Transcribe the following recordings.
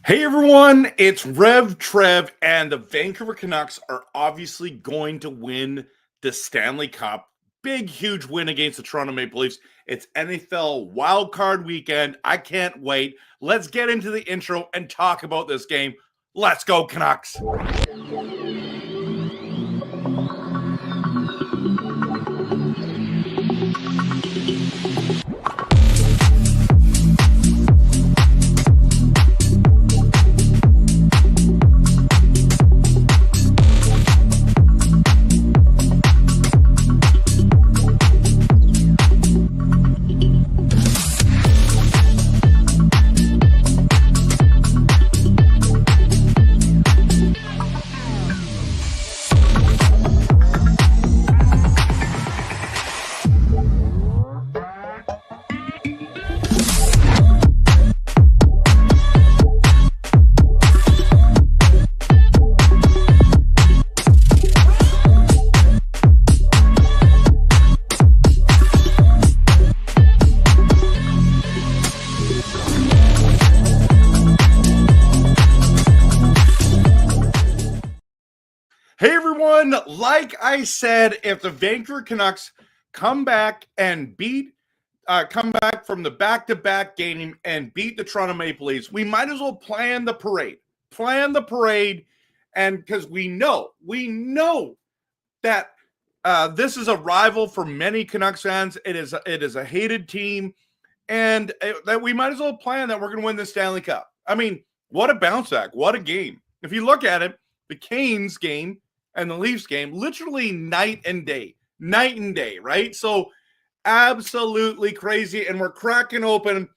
Hey everyone, it's RevTrev, and the Vancouver Canucks are obviously going to win the Stanley Cup. Big, huge win against the Toronto Maple Leafs. It's NFL wildcard weekend. I can't wait. Let's get into the intro and talk about this game. Let's go, Canucks. Hey everyone, like I said, if the Vancouver Canucks come back from the back-to-back game and beat the Toronto Maple Leafs, we might as well plan the parade. And because we know that this is a rival for many Canucks fans. It is a hated team, and that we might as well plan that we're going to win the Stanley Cup. I mean, what a bounce back! What a game! If you look at it, the Canes game and the Leafs game, literally night and day, right? So absolutely crazy. And we're cracking open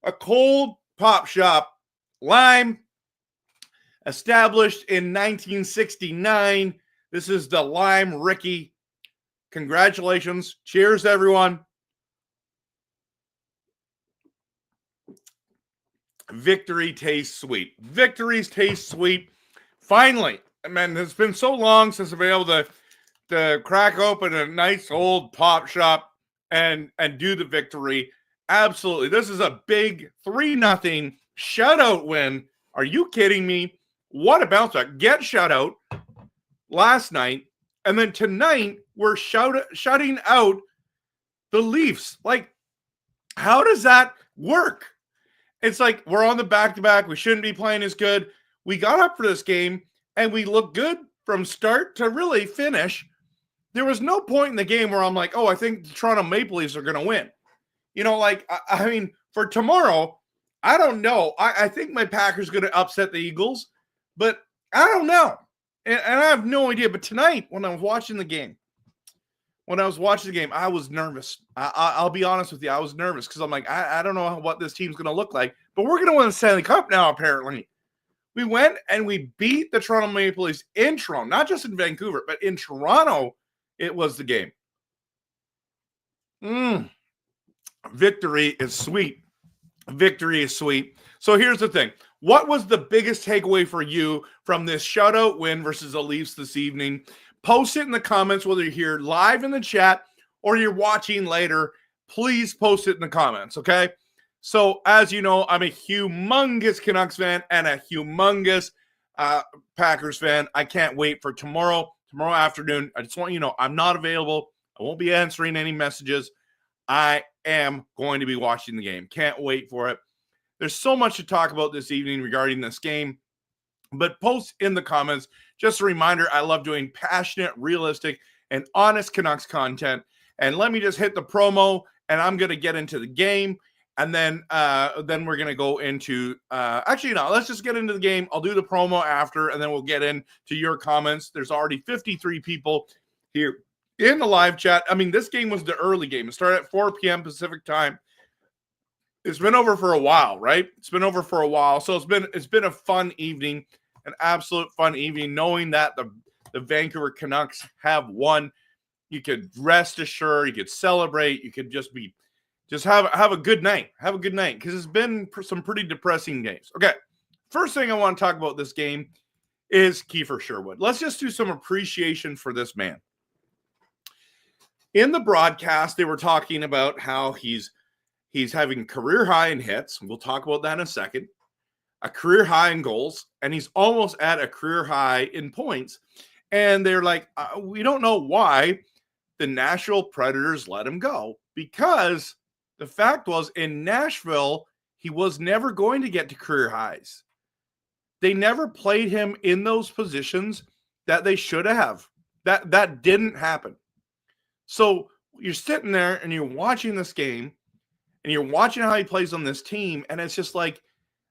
a cold pop shop, Lime, established in 1969. This is the Lime Ricky. Congratulations. Cheers, everyone. Victory tastes sweet. Victories taste sweet. Finally. Man, it's been so long since I've been able to crack open a nice old pop shop and do the victory. Absolutely. This is a big 3-0 shutout win. Are you kidding me? What a bounce back. Get shutout last night. And then tonight, we're shutting out the Leafs. Like, how does that work? It's like we're on the back-to-back. We shouldn't be playing as good. We got up for this game, and we look good from start to really finish. There was no point in the game where I'm like, oh, I think the Toronto Maple Leafs are going to win. You know, like, I mean, for tomorrow, I don't know. I think my Packers going to upset the Eagles, but I don't know. And I have no idea. But tonight, when I was watching the game, I was nervous. I'll be honest with you. I was nervous because I'm like, I don't know what this team's going to look like. But we're going to win the Stanley Cup now, apparently. We went and we beat the Toronto Maple Leafs in Toronto, not just in Vancouver, but in Toronto, it was the game. Victory is sweet. Victory is sweet. So here's the thing. What was the biggest takeaway for you from this shutout win versus the Leafs this evening? Post it in the comments, whether you're here live in the chat or you're watching later. Please post it in the comments, okay? So, as you know, I'm a humongous Canucks fan and a humongous Packers fan. I can't wait for tomorrow afternoon. I just want you to know I'm not available. I won't be answering any messages. I am going to be watching the game. Can't wait for it. There's so much to talk about this evening regarding this game, but post in the comments. Just a reminder, I love doing passionate, realistic, and honest Canucks content. And let me just hit the promo, and I'm going to get into the game. And then we're going to go into actually, no, let's just get into the game. I'll do the promo after, and then we'll get into your comments. There's already 53 people here in the live chat. I mean, this game was the early game. It started at 4 p.m. Pacific time. It's been over for a while, right? It's been over for a while. So it's been a fun evening, an absolute fun evening, knowing that the Vancouver Canucks have won. You could rest assured, you could celebrate, you could just have a good night. Have a good night, because it's been some pretty depressing games. Okay, first thing I want to talk about this game is Kiefer Sherwood. Let's just do some appreciation for this man. In the broadcast, they were talking about how he's having career high in hits. We'll talk about that in a second. a career high in goals, and he's almost at a career high in points. And they're like, we don't know why the Nashville Predators let him go, because the fact was, in Nashville, he was never going to get to career highs. They never played him in those positions that they should have. That didn't happen. So you're sitting there and you're watching this game and you're watching how he plays on this team, and it's just like,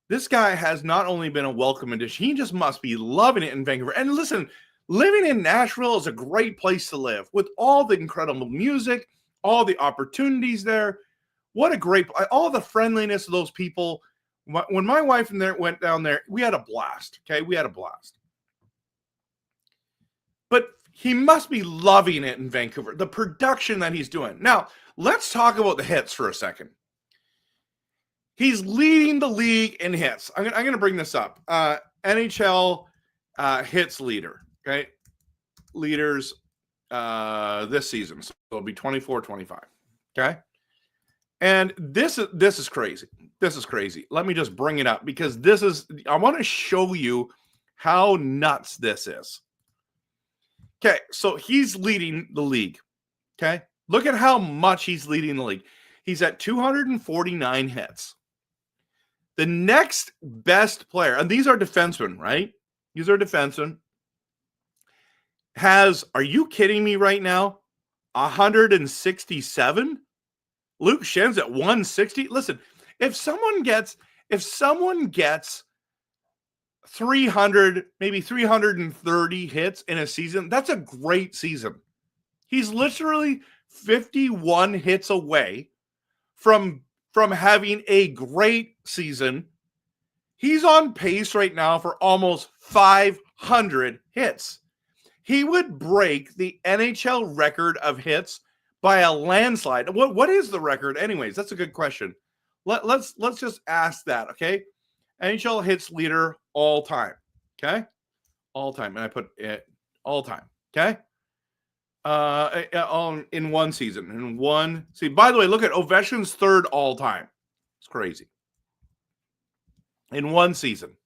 this guy has not only been a welcome addition, he just must be loving it in Vancouver. And listen, living in Nashville is a great place to live with all the incredible music, all the opportunities there. What a great, all the friendliness of those people. When my wife and there went down there, we had a blast. Okay, we had a blast. But he must be loving it in Vancouver, the production that he's doing. Now, let's talk about the hits for a second. He's leading the league in hits. I'm going to bring this up. NHL hits leader. Okay, leaders this season. So it'll be 24-25. Okay, and this is crazy. This is crazy. Let me just bring it up because I want to show you how nuts this is. Okay, so he's leading the league. Okay, look at how much he's leading the league. He's at 249 hits. The next best player, and these are defensemen, right? These are defensemen. Are you kidding me right now? 167? Luke Schenn's at 160. Listen, if someone gets 300, maybe 330 hits in a season, that's a great season. He's literally 51 hits away from having a great season. He's on pace right now for almost 500 hits. He would break the NHL record of hits by a landslide. What is the record anyways? That's a good question. Let's just ask that, okay? NHL hits leader all time, okay? All time. And I put it all time, okay? In one season. By the way, look at Ovechkin's third all time. It's crazy. In one season.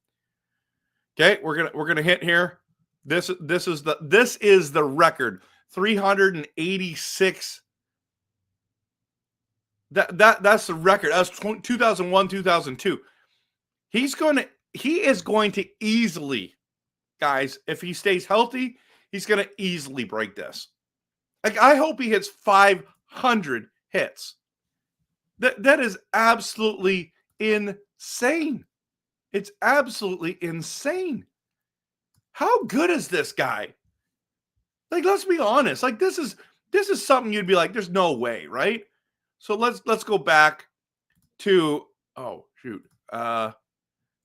Okay, we're gonna hit here. This is the record. 386. That's the record. That's 2001, 2002. He is going to easily, guys, if he stays healthy, he's going to easily break this. Like, I hope he hits 500 hits. That is absolutely insane. It's absolutely insane. How good is this guy? Like, let's be honest. Like, this is something you'd be like, there's no way, right? So let's go back to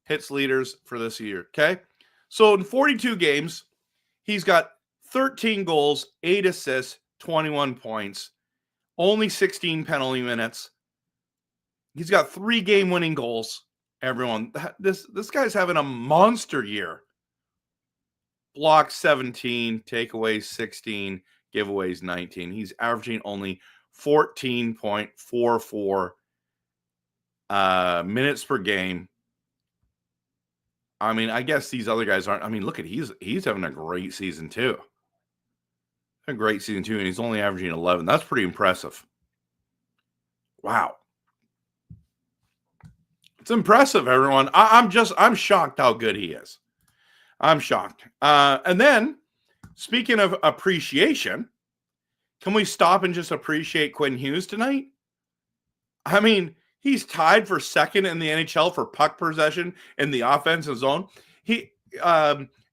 hits leaders for this year. Okay. So in 42 games, he's got 13 goals, 8 assists, 21 points, only 16 penalty minutes. He's got 3 game-winning goals. Everyone, this guy's having a monster year. Blocks 17, takeaways 16, giveaways 19. He's averaging only 14.44 minutes per game. I mean, I guess these other guys aren't. I mean, look at he's having a great season too. A great season too, and he's only averaging 11. That's pretty impressive. Wow. It's impressive, everyone. I'm shocked how good he is. I'm shocked. And then, speaking of appreciation, can we stop and just appreciate Quinn Hughes tonight? I mean, he's tied for second in the NHL for puck possession in the offensive zone.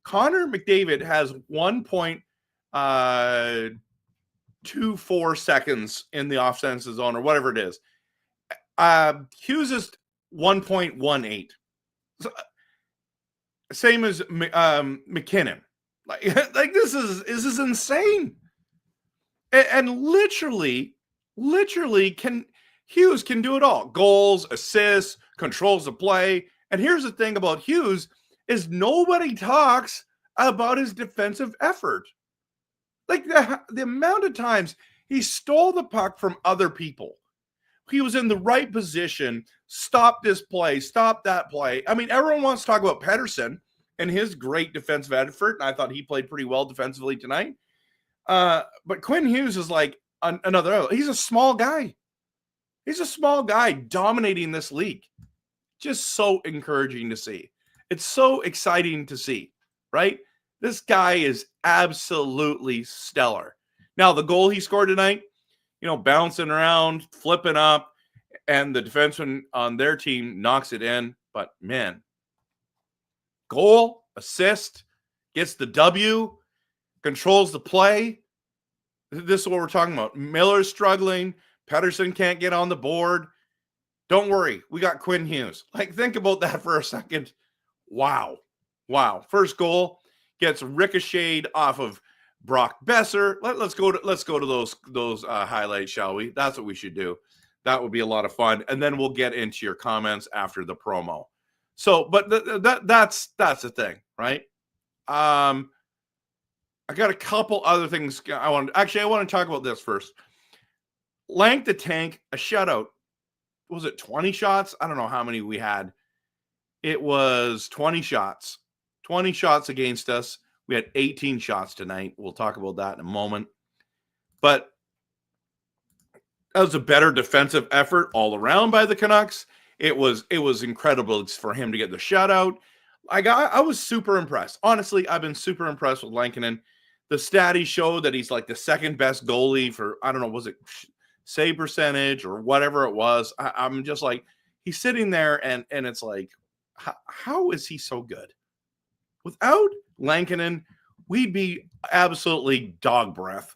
Connor McDavid has 1.24 seconds in the offensive zone, or whatever it is. Hughes is 1.18. So, same as McKinnon. Like this is insane. And literally Hughes can do it all. Goals, assists, controls the play. And here's the thing about Hughes is nobody talks about his defensive effort. Like the amount of times he stole the puck from other people. He was in the right position. Stop this play. Stop that play. I mean, everyone wants to talk about Pettersson and his great defensive effort, and I thought he played pretty well defensively tonight. But Quinn Hughes is like another. He's a small guy. He's a small guy dominating this league. Just so encouraging to see. It's so exciting to see, right? This guy is absolutely stellar. Now, the goal he scored tonight, bouncing around, flipping up, and the defenseman on their team knocks it in. But, man, goal, assist, gets the W, controls the play. This is what we're talking about. Miller's struggling. Pettersson can't get on the board. Don't worry. We got Quinn Hughes. Like, think about that for a second. Wow. First goal gets ricocheted off of Brock Besser. Let's go to those highlights, shall we? That's what we should do. That would be a lot of fun. And then we'll get into your comments after the promo. So, but that's the thing, right? I got a couple other things I want to talk about this first. Lank the Tank, a shutout. Was it 20 shots? I don't know how many we had. It was 20 shots. 20 shots against us. We had 18 shots tonight. We'll talk about that in a moment. But that was a better defensive effort all around by the Canucks. It was incredible for him to get the shutout. I was super impressed. Honestly, I've been super impressed with Lankinen. The statties show that he's like the second best goalie for, I don't know, was it save percentage or whatever it was. I'm just like, he's sitting there and it's like, how is he so good? Without Lankinen, we'd be absolutely dog breath.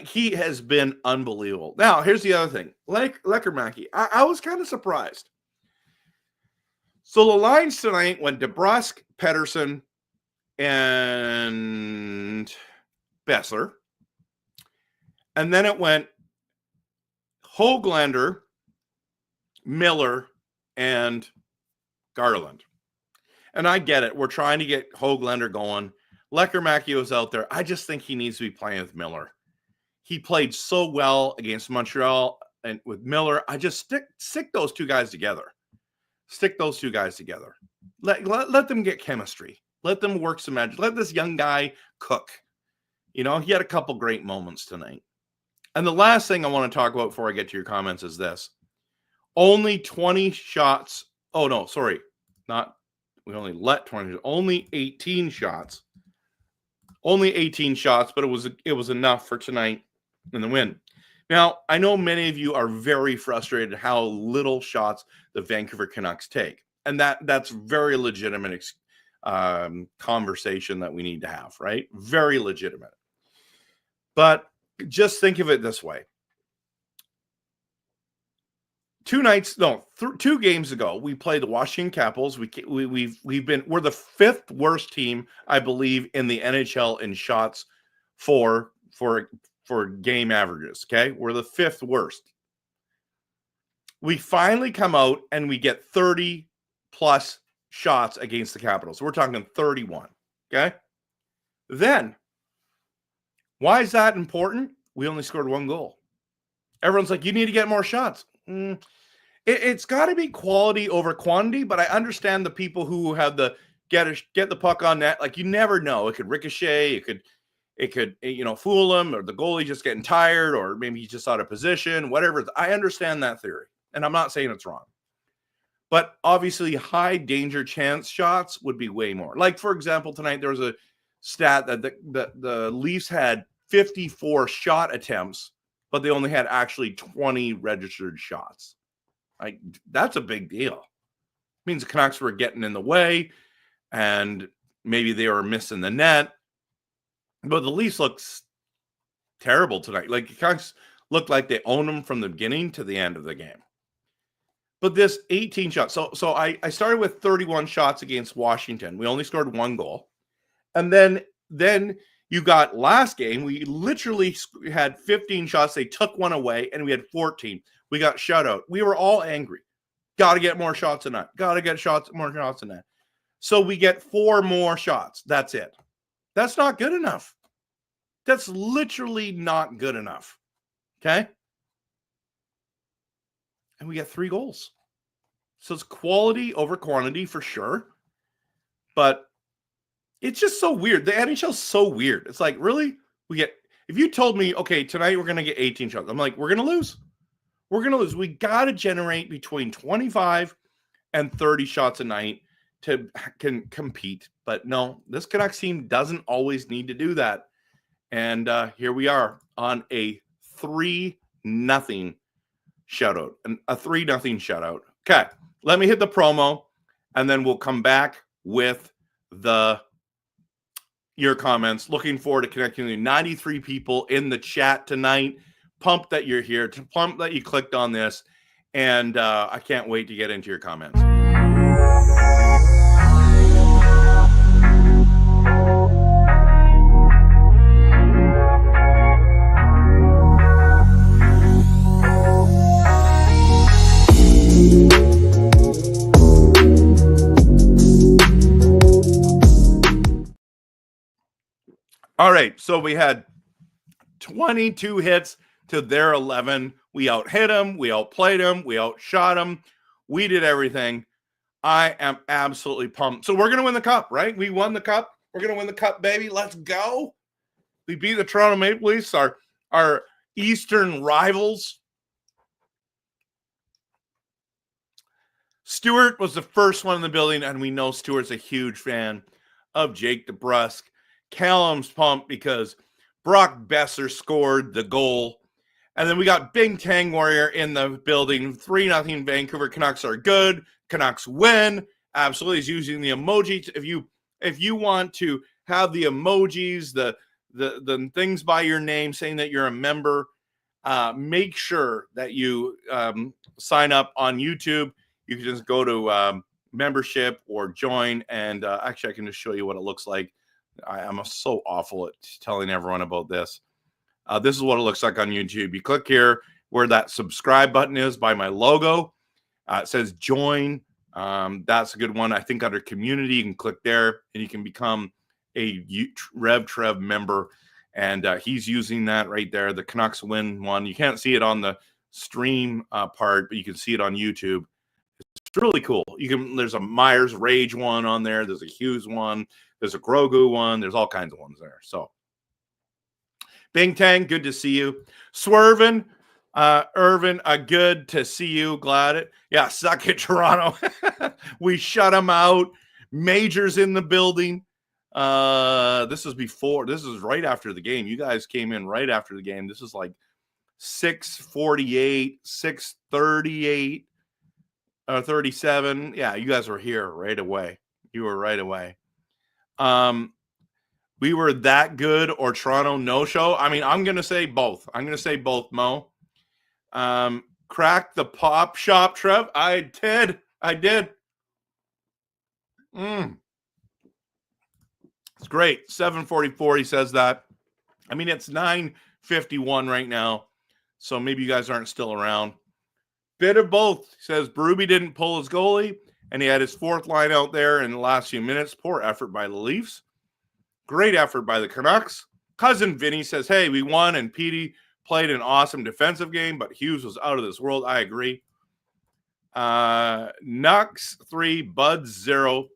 He has been unbelievable. Now, here's the other thing. Leckermacki, I was kind of surprised. So the lines tonight went DeBrusk, Pettersson, and Besser. And then it went Höglander, Miller, and Garland. And I get it. We're trying to get Höglander going. Leckermacki was out there. I just think he needs to be playing with Miller. He played so well against Montreal and with Miller. I just stick those two guys together. Stick those two guys together. Let them get chemistry. Let them work some magic. Let this young guy cook. He had a couple great moments tonight. And the last thing I want to talk about before I get to your comments is this. Only 20 shots. Oh, no, sorry. We only let 20. Only 18 shots. Only 18 shots, but it was enough for tonight in the win. Now, I know many of you are very frustrated at how little shots the Vancouver Canucks take. And that's very legitimate conversation that we need to have, right? Very legitimate. But just think of it this way. 2 games ago, we played the Washington Capitals. We're the 5th worst team, I believe, in the NHL in shots for game averages. Okay, we're the 5th worst. We finally come out and we get 30 plus shots against the Capitals. We're talking 31. Okay, then why is that important? We only scored 1 goal. Everyone's like, you need to get more shots. It's got to be quality over quantity, but I understand the people who have the get the puck on net. Like, you never know. It could ricochet. It could fool him, or the goalie just getting tired, or maybe he's just out of position, whatever. I understand that theory, and I'm not saying it's wrong. But obviously, high danger chance shots would be way more. Like, for example, tonight there was a stat that the Leafs had 54 shot attempts, but they only had actually 20 registered shots. Like, that's a big deal. It means the Canucks were getting in the way, and maybe they were missing the net. But the Leafs looks terrible tonight. Like, the Canucks looked like they owned them from the beginning to the end of the game. But this 18 shots. So I started with 31 shots against Washington. We only scored 1 goal. And then you got last game, we literally had 15 shots. They took 1 away, and we had 14. We got shut out. We were all angry. Got to get more shots than that. Got to get more shots than that. So we get 4 more shots. That's it. That's not good enough. That's literally not good enough. Okay? and we got 3 goals. So it's quality over quantity for sure. But it's just so weird. The NHL's so weird. It's like, really? If you told me, okay, tonight we're going to get 18 shots, I'm like, we're going to lose. We're going to lose. We got to generate between 25 and 30 shots a night to can compete. But no, this Canucks team doesn't always need to do that. And here we are on a 3-0 shutout. A 3-0 shutout. Okay, let me hit the promo, and then we'll come back with your comments. Looking forward to connecting with you. 93 people in the chat tonight. Pumped that you're here. Pumped that you clicked on this. And I can't wait to get into your comments. All right, so we had 22 hits to their 11. We out-hit them, we outplayed them, we outshot them. We did everything. I am absolutely pumped. So we're going to win the cup, right? We won the cup. We're going to win the cup, baby. Let's go. We beat the Toronto Maple Leafs, our Eastern rivals. Stuart was the first one in the building, and we know Stuart's a huge fan of Jake DeBrusk. Callum's pumped because Brock Besser scored the goal. And then we got Bing Tang Warrior in the building. 3-0 Vancouver Canucks are good. Canucks win. Absolutely. He's using the emojis. If you want to have the emojis, the things by your name saying that you're a member, make sure that you sign up on YouTube. You can just go to membership or join. And actually, I can just show you what it looks like. I'm so awful at telling everyone about this. This is what it looks like on YouTube. You click here where that subscribe button is by my logo. It says join. That's a good one. I think under community, you can click there and you can become a RevTrev member. And he's using that right there. The Canucks win one. You can't see it on the stream part, but you can see it on YouTube. It's really cool. There's a Myers Rage one on there. There's a Hughes one. There's a Grogu one. There's all kinds of ones there. So, Bing Tang, good to see you. Swervin, Irvin, good to see you. Glad it. Yeah, suck it, Toronto. We shut them out. Majors in the building. This is right after the game. You guys came in right after the game. This is like 6:48, 6:38, 37. Yeah, you guys were here right away. You were right away. We were that good or Toronto no-show. I mean, I'm going to say both. Mo. Crack the pop shop, Trev. I did. It's great. 7:44, he says that. I mean, it's 9:51 right now, so maybe you guys aren't still around. Bit of both. He says Berube didn't pull his goalie, and he had his fourth line out there in the last few minutes. Poor effort by the Leafs. Great effort by the Canucks. Cousin Vinny says, hey, we won, and Petey played an awesome defensive game, but Hughes was out of this world. I agree. Nux 3, Buds 0.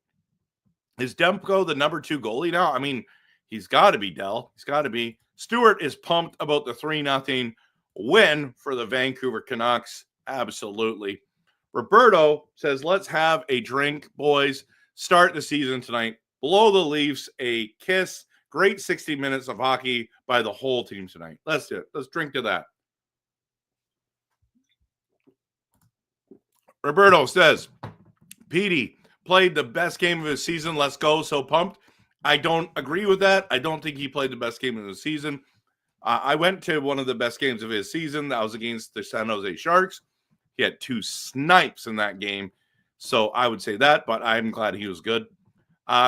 Is Demko the number 2 goalie now? I mean, he's got to be, Dell. He's got to be. Stewart is pumped about the 3-0 win for the Vancouver Canucks. Absolutely. Roberto says, let's have a drink, boys. Start the season tonight. Blow the Leafs a kiss. Great 60 minutes of hockey by the whole team tonight. Let's do it. Let's drink to that. Roberto says, Petey played the best game of his season. Let's go. So pumped. I don't agree with that. I don't think he played the best game of the season. I went to one of the best games of his season. That was against the San Jose Sharks. He had 2 snipes in that game. So I would say that, but I'm glad he was good.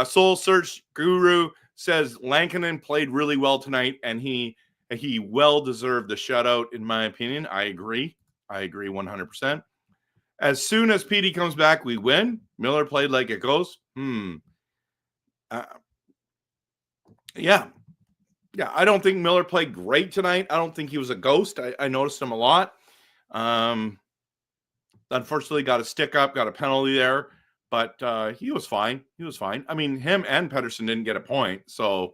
Soul Search Guru says Lankinen played really well tonight, and he well deserved the shutout, in my opinion. I agree 100%. As soon as Petey comes back, we win. Miller played like a ghost. Yeah. I don't think Miller played great tonight. I don't think he was a ghost. I noticed him a lot. unfortunately got a stick up, got a penalty there, but he was fine. He was fine. I mean, him and Pettersson didn't get a point, so.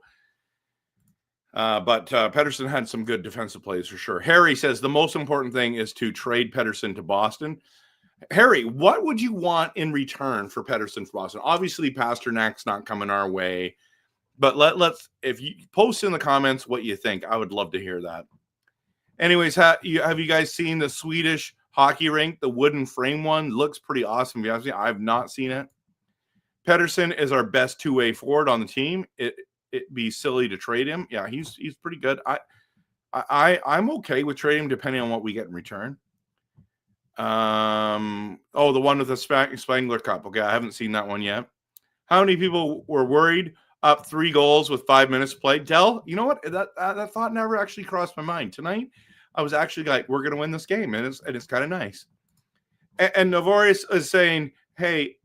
But Pettersson had some good defensive plays for sure. Harry says the most important thing is to trade Pettersson to Boston. Harry, what would you want in return for Pettersson for Boston? Obviously, Pasternak's not coming our way, but let's if you post in the comments what you think. I would love to hear that. Anyways, have you guys seen the Swedish hockey rink? The wooden frame one looks pretty awesome. I've not seen it. Pettersson is our best two-way forward on the team. It'd be silly to trade him. Yeah, he's pretty good. I'm okay with trading him depending on what we get in return. The one with the Spangler Cup. Okay, I haven't seen that one yet. How many people were worried up 3 goals with 5 minutes played? Dell, you know what? That thought never actually crossed my mind. Tonight, I was actually like, we're going to win this game, and it's kind of nice. And Novorius is saying, hey,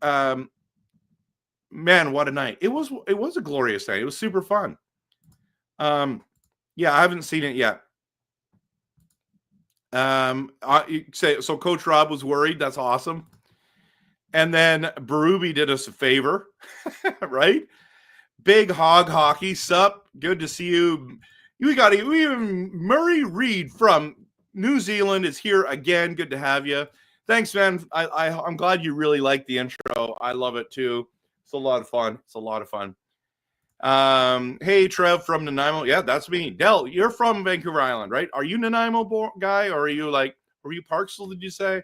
man, what a night. It was a glorious night. It was super fun. Yeah, I haven't seen it yet. So Coach Rob was worried. That's awesome. And then Berube did us a favor, right? Big Hog Hockey, sup? Good to see you. We even Murray Reed from New Zealand is here again. Good to have you. Thanks, man. I'm glad you really liked the intro. I love it too. It's a lot of fun. Hey, Trev from Nanaimo. Yeah, that's me. Dell, you're from Vancouver Island, right? Are you Nanaimo guy, or are you were you Parksville, did you say?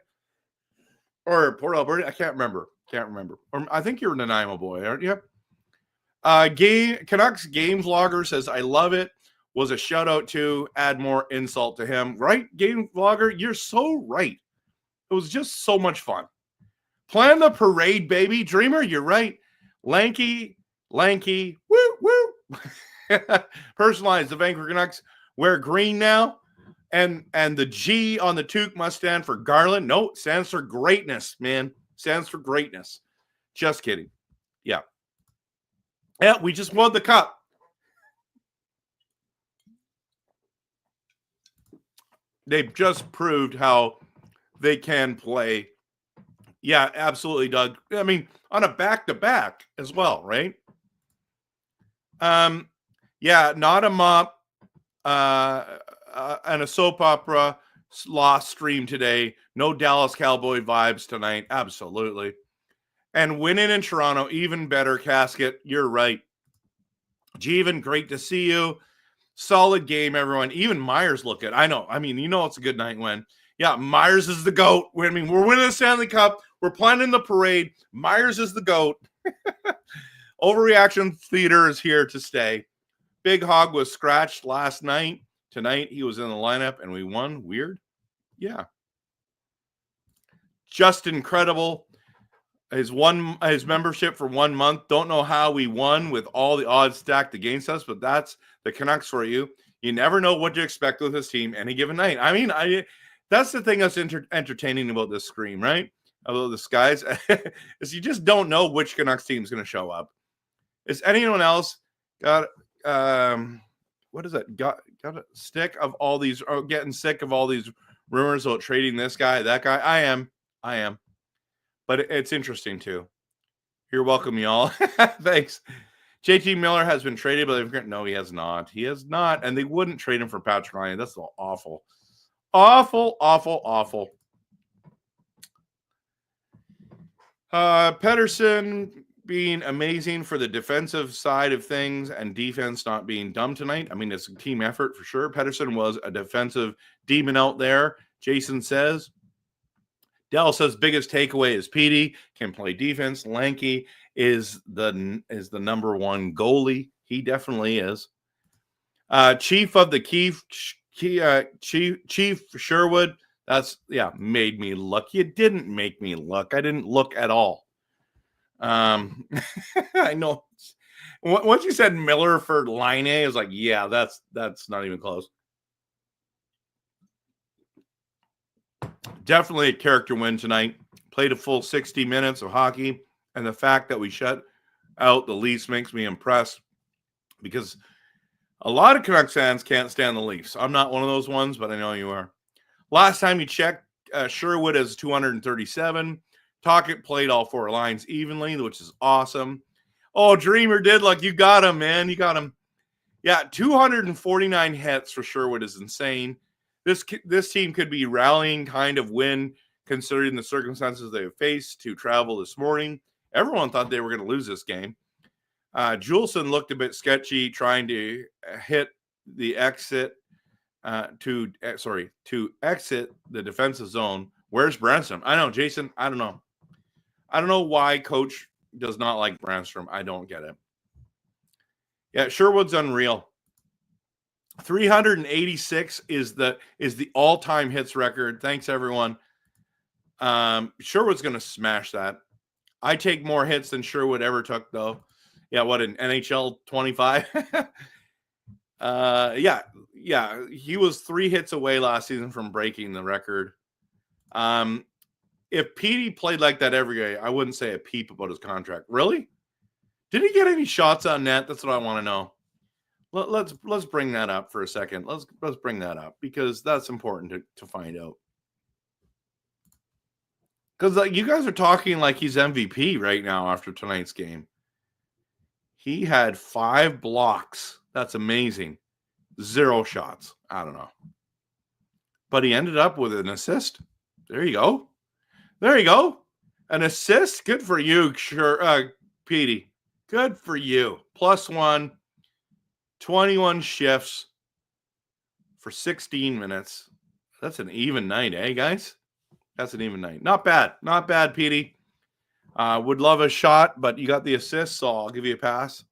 Or Port Alberta? I can't remember. Or I think you're a Nanaimo boy, aren't you? Canucks Games Vlogger says, I love it. Was a shout out to add more insult to him. Right, Game Vlogger? You're so right. It was just so much fun. Plan the parade, baby. Dreamer, you're right. Lanky, woo, woo. Personalized, the Vancouver Canucks wear green now. And the G on the toque must stand for Garland. No, it stands for greatness, man. Stands for greatness. Just kidding. Yeah. Yeah, we just won the cup. They've just proved how they can play. Yeah, absolutely, Doug. I mean, on a back-to-back as well, right? Yeah, not a mop and a soap opera lost stream today. No Dallas Cowboy vibes tonight. Absolutely. And winning in Toronto, even better, Casket. You're right. Jeevan, great to see you. Solid game, everyone. Even Myers look good. I know. I mean, it's a good night when. Yeah, Myers is the GOAT. I mean, we're winning the Stanley Cup. We're planning the parade. Myers is the GOAT. Overreaction theater is here to stay. Big Hog was scratched last night. Tonight, he was in the lineup, and we won. Weird? Yeah. Just incredible. His membership for 1 month. Don't know how we won with all the odds stacked against us, but that's the Canucks for you. You never know what to expect with this team any given night. I mean, that's the thing that's entertaining about this scream, right? Although this guys is you just don't know which Canucks team is going to show up. Is anyone else got what is it? Got a stick of all these or getting sick of all these rumors about trading this guy, that guy? I am. But it's interesting too. You're welcome, y'all. Thanks. JT Miller has been traded, but no, he has not. He has not, and they wouldn't trade him for Patrick Ryan. That's awful. Awful. Pettersson being amazing for the defensive side of things and defense not being dumb tonight. I mean, it's a team effort for sure. Pettersson was a defensive demon out there, Jason says. Dell says biggest takeaway is Petey can play defense. Lanky is the number one goalie. He definitely is. Chief of the Chief Sherwood. Made me look. You didn't make me look. I didn't look at all. I know. Once you said Miller for Line A, I was like, yeah, that's not even close. Definitely a character win tonight. Played a full 60 minutes of hockey, and the fact that we shut out the Leafs makes me impressed because a lot of Canucks fans can't stand the Leafs. I'm not one of those ones, but I know you are. Last time you checked, Sherwood has 237. Tocchet played all 4 lines evenly, which is awesome. Oh, Dreamer did like you got him, man. You got him. Yeah, 249 hits for Sherwood is insane. This team could be rallying kind of win considering the circumstances they have faced to travel this morning. Everyone thought they were going to lose this game. Juleson looked a bit sketchy trying to hit the exit to exit the defensive zone. Where's Brandstrom? I know, Jason. I don't know. I don't know why coach does not like Brandstrom. I don't get it. Yeah, Sherwood's unreal. 386 is the all-time hits record. Thanks, everyone. Sherwood's going to smash that. I take more hits than Sherwood ever took, though. Yeah, what, an NHL 25? Yeah. He was 3 hits away last season from breaking the record. If Petey played like that every day, I wouldn't say a peep about his contract. Really? Did he get any shots on net? That's what I want to know. Let's bring that up for a second. Let's bring that up because that's important to find out. Because like you guys are talking like he's MVP right now after tonight's game. He had 5 blocks. That's amazing. 0 shots. I don't know. But he ended up with an assist. There you go. There you go. An assist. Good for you, Petey. Good for you. +1. 21 shifts for 16 minutes. That's an even night, eh, guys? That's an even night. Not bad. Not bad, Petey. Would love a shot, but you got the assist, so I'll give you a pass.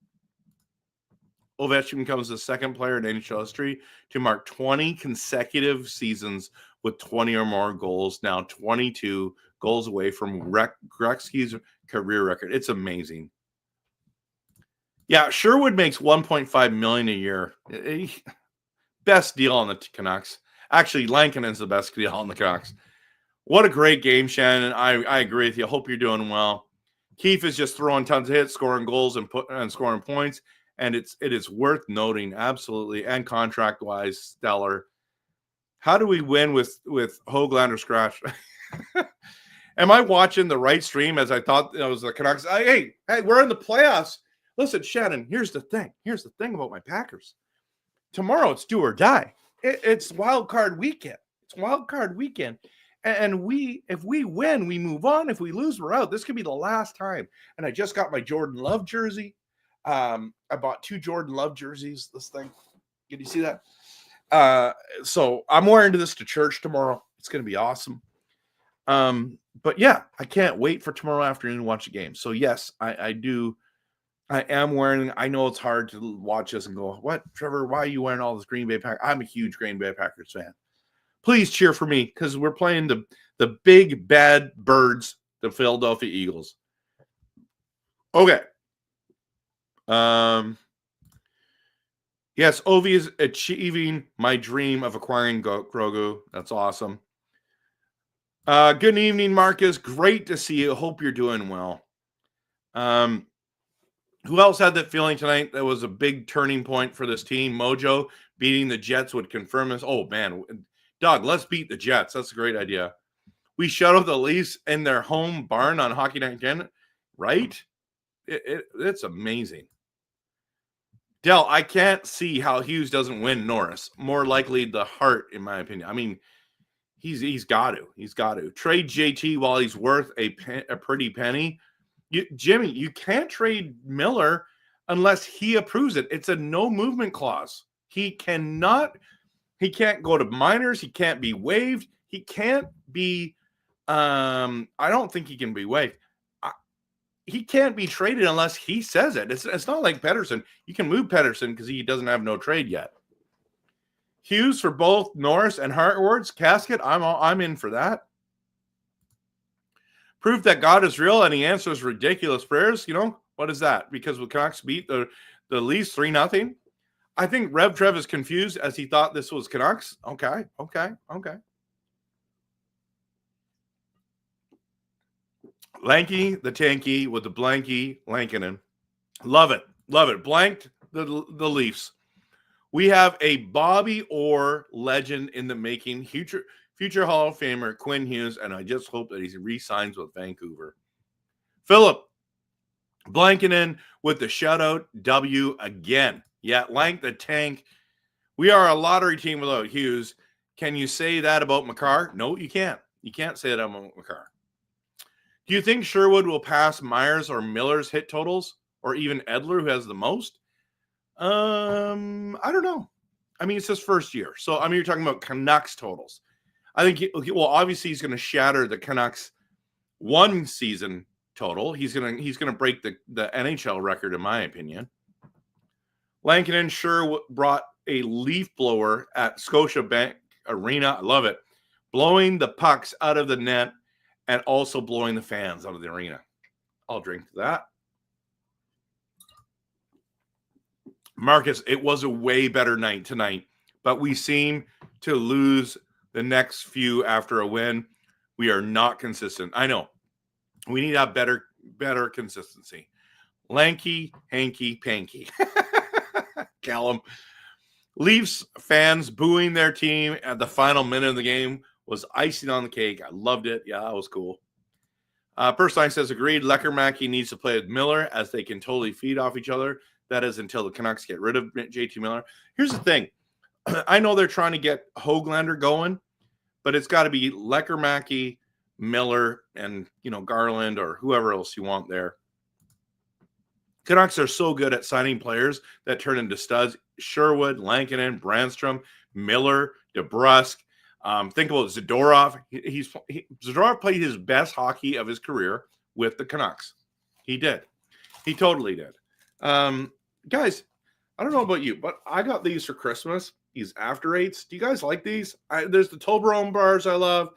Ovechkin becomes the second player in NHL history to mark 20 consecutive seasons with 20 or more goals. Now 22 goals away from Gretzky's career record. It's amazing. Yeah, Sherwood makes $1.5 million a year. Best deal on the Canucks. Actually, Lankinen's the best deal on the Canucks. What a great game, Shannon. I agree with you. I hope you're doing well. Keefe is just throwing tons of hits, scoring goals, and scoring points. And it is worth noting, absolutely, and contract-wise, stellar. How do we win with Höglander scratch? Am I watching the right stream as I thought it was the Canucks? Hey, we're in the playoffs. Listen, Shannon, here's the thing. Here's the thing about my Packers. Tomorrow, it's do or die. It's wild card weekend. It's wild card weekend. And if we win, we move on. If we lose, we're out. This could be the last time. And I just got my Jordan Love jersey. I bought 2 Jordan Love jerseys. This thing. Can you see that? So I'm wearing this to church tomorrow. It's going to be awesome. But yeah, I can't wait for tomorrow afternoon to watch the game. So yes, I do. I am wearing. I know it's hard to watch this and go, "What, Trevor? Why are you wearing all this Green Bay Packers?" I'm a huge Green Bay Packers fan. Please cheer for me because we're playing the big bad birds, the Philadelphia Eagles. Okay. Yes, Ovi is achieving my dream of acquiring Grogu. That's awesome. Good evening, Marcus. Great to see you. Hope you're doing well. Who else had that feeling tonight? That was a big turning point for this team. Mojo beating the Jets would confirm this. Oh, man. Doug, let's beat the Jets. That's a great idea. We shut out the Leafs in their home barn on Hockey Night again, right? It's amazing. Dell, I can't see how Hughes doesn't win Norris. More likely the Hart, in my opinion. I mean, he's got to. He's got to. Trade JT while he's worth a pretty penny. Jimmy, you can't trade Miller unless he approves it. It's a no movement clause. He can't go to minors. He can't be waived. He can't be I don't think he can be waived. He can't be traded unless he says it. It's not like Pettersson. You can move Pettersson because he doesn't have no trade yet. Hughes for both Norris and Hart awards. Casket, I'm in for that. Proof that God is real and he answers ridiculous prayers. You know, what is that? Because the Canucks beat the Leafs 3-0. I think RevTrev is confused as he thought this was Canucks. Okay. Lanky, the tanky with the blanky Lankinen. Love it. Blanked the Leafs. We have a Bobby Orr legend in the making. future Hall of Famer Quinn Hughes, and I just hope that he re-signs with Vancouver. Philip Blankinen with the shutout W again. Yeah, Lank the Tank. We are a lottery team without Hughes. Can you say that about Makar? No, you can't. You can't say that about Makar. Do you think Sherwood will pass Myers or Miller's hit totals, or even Edler, who has the most? I don't know. I mean, it's his first year, so I mean, you're talking about Canucks totals. I think, well, obviously he's going to shatter the Canucks one season total. He's gonna break the NHL record, in my opinion. Lankinen sure brought a leaf blower at Scotiabank Arena. I love it. Blowing the pucks out of the net and also blowing the fans out of the arena. I'll drink to that. Marcus, it was a way better night tonight, but we seem to lose the next few after a win. We are not consistent. I know. We need to have better consistency. Lanky, hanky, panky. Callum. Leafs fans booing their team at the final minute of the game was icing on the cake. I loved it. Yeah, that was cool. Personine says, agreed. Leckermacky needs to play with Miller as they can totally feed off each other. That is until the Canucks get rid of JT Miller. Here's the thing. I know they're trying to get Höglander going, but it's got to be Leckermacky, Miller, and, Garland or whoever else you want there. Canucks are so good at signing players that turn into studs. Sherwood, Lankinen, Brandstrom, Miller, DeBrusk. Think about Zadorov. Zadorov played his best hockey of his career with the Canucks. He did. He totally did. Guys, I don't know about you, but I got these for Christmas. These After Eights. Do you guys like these? There's the Toblerone bars I love.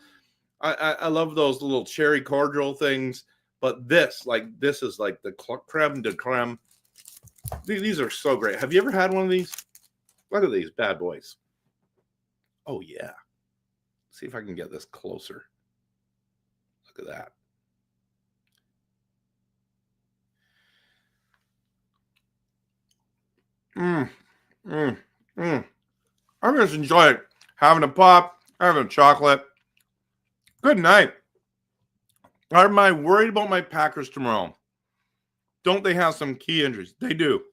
I love those little cherry cordial things. But this is like the creme de creme. These are so great. Have you ever had one of these? Look at these bad boys. Oh, yeah. See if I can get this closer. Look at that. I'm just enjoying it. Having a pop, having a chocolate. Good night. Am I worried about my Packers tomorrow? Don't they have some key injuries? They do.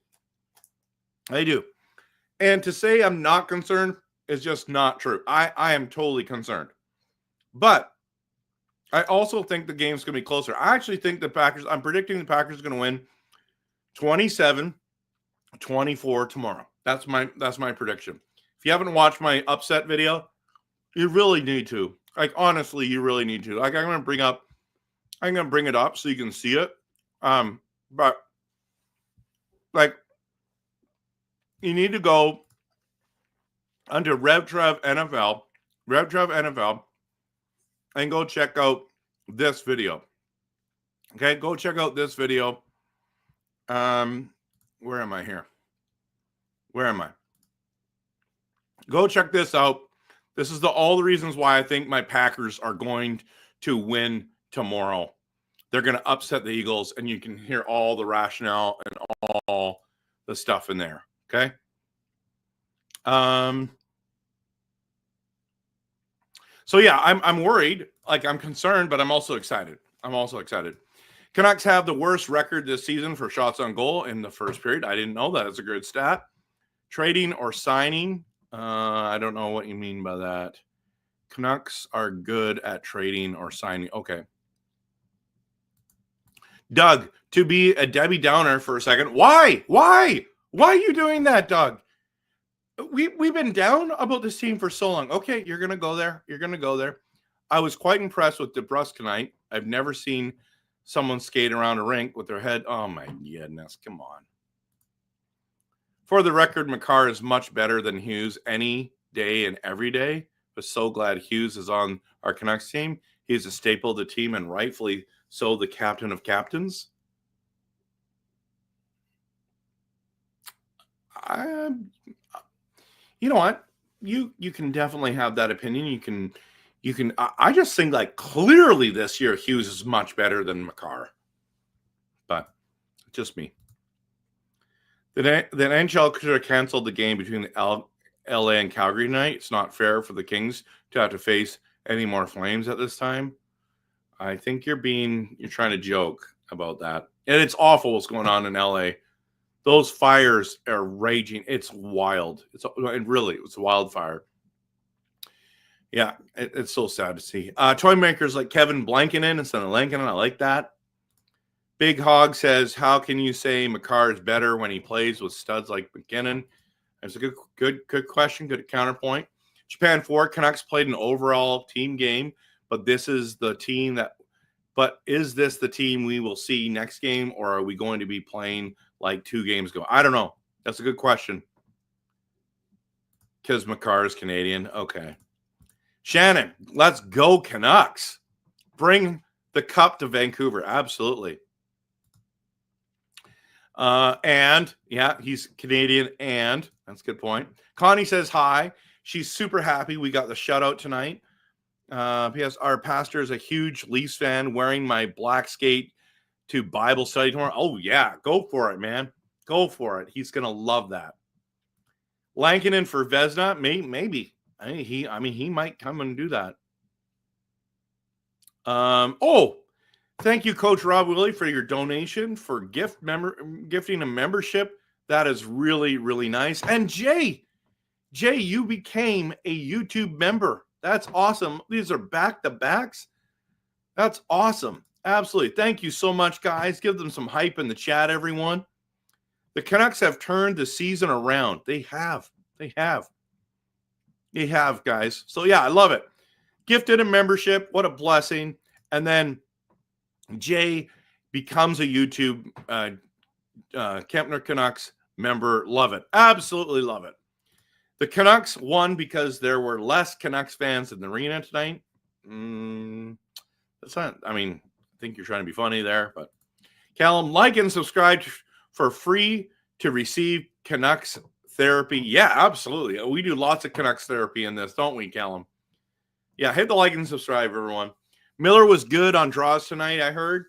They do. And to say I'm not concerned is just not true. I am totally concerned. But I also think the game's going to be closer. I actually think I'm predicting the Packers are going to win 27-24 tomorrow. That's my prediction. If you haven't watched my upset video, you really need to. Like, honestly, you really need to. Like, I'm going to bring it up so you can see it. But like, you need to go under RevTrev NFL, and go check out this video. Okay, go check out this video. Where am I here? Where am I? Go check this out. This is all the reasons why I think my Packers are going to win tomorrow. They're going to upset the Eagles, and you can hear all the rationale and all the stuff in there. Okay. So yeah, I'm worried. Like, I'm concerned, but I'm also excited. Canucks have the worst record this season for shots on goal in the first period. I didn't know that. It's a good stat. Trading or signing. I don't know what you mean by that. Canucks are good at trading or signing. Okay. Doug, to be a Debbie Downer for a second. Why? Why are you doing that, Doug? We've been down about this team for so long. Okay, you're going to go there. I was quite impressed with DeBrusk tonight. I've never seen someone skate around a rink with their head. Oh, my goodness. Come on. For the record, Makar is much better than Hughes any day and every day. But so glad Hughes is on our Canucks team. He's a staple of the team, and rightfully so, the captain of captains. You know what? You can definitely have that opinion. You can. I just think, like, clearly this year Hughes is much better than Makar. But just me. The NHL could have canceled the game between LA and Calgary tonight. It's not fair for the Kings to have to face any more Flames at this time. I think you're trying to joke about that. And it's awful what's going on in LA. Those fires are raging. It's wild. It's wildfire. Yeah, it's so sad to see. Toy makers like Kevin Blankinen instead of Lankinen. I like that. Big Hog says, how can you say Makar is better when he plays with studs like McKinnon? That's a good question. Good counterpoint. Japan 4, Canucks played an overall team game, but this is the team that – but is this the team we will see next game, or are we going to be playing like 2 games ago? I don't know. That's a good question. Because Makar is Canadian. Okay. Shannon, let's go Canucks. Bring the cup to Vancouver. Absolutely. And yeah, he's Canadian, and that's a good point. Connie says hi. She's super happy we got the shutout tonight. P.S. Our pastor is a huge Leafs fan, wearing my black skate to Bible study tomorrow. Oh yeah, go for it, man. Go for it. He's gonna love that. Lankinen for Vezina, maybe. He might come and do that. Thank you, Coach Rob Willie, for your donation for gifting a membership. That is really, really nice. And Jay, you became a YouTube member. That's awesome. These are back-to-backs. That's awesome. Absolutely. Thank you so much, guys. Give them some hype in the chat, everyone. The Canucks have turned the season around. They have, guys. So, yeah, I love it. Gifted a membership. What a blessing. And then Jay becomes a YouTube Kempner Canucks member. Love it. Absolutely love it. The Canucks won because there were less Canucks fans in the arena tonight. That's not, I think you're trying to be funny there, but Callum, like and subscribe for free to receive Canucks therapy. Yeah, absolutely. We do lots of Canucks therapy in this, don't we, Callum? Yeah, hit the like and subscribe, everyone. Miller was good on draws tonight, I heard.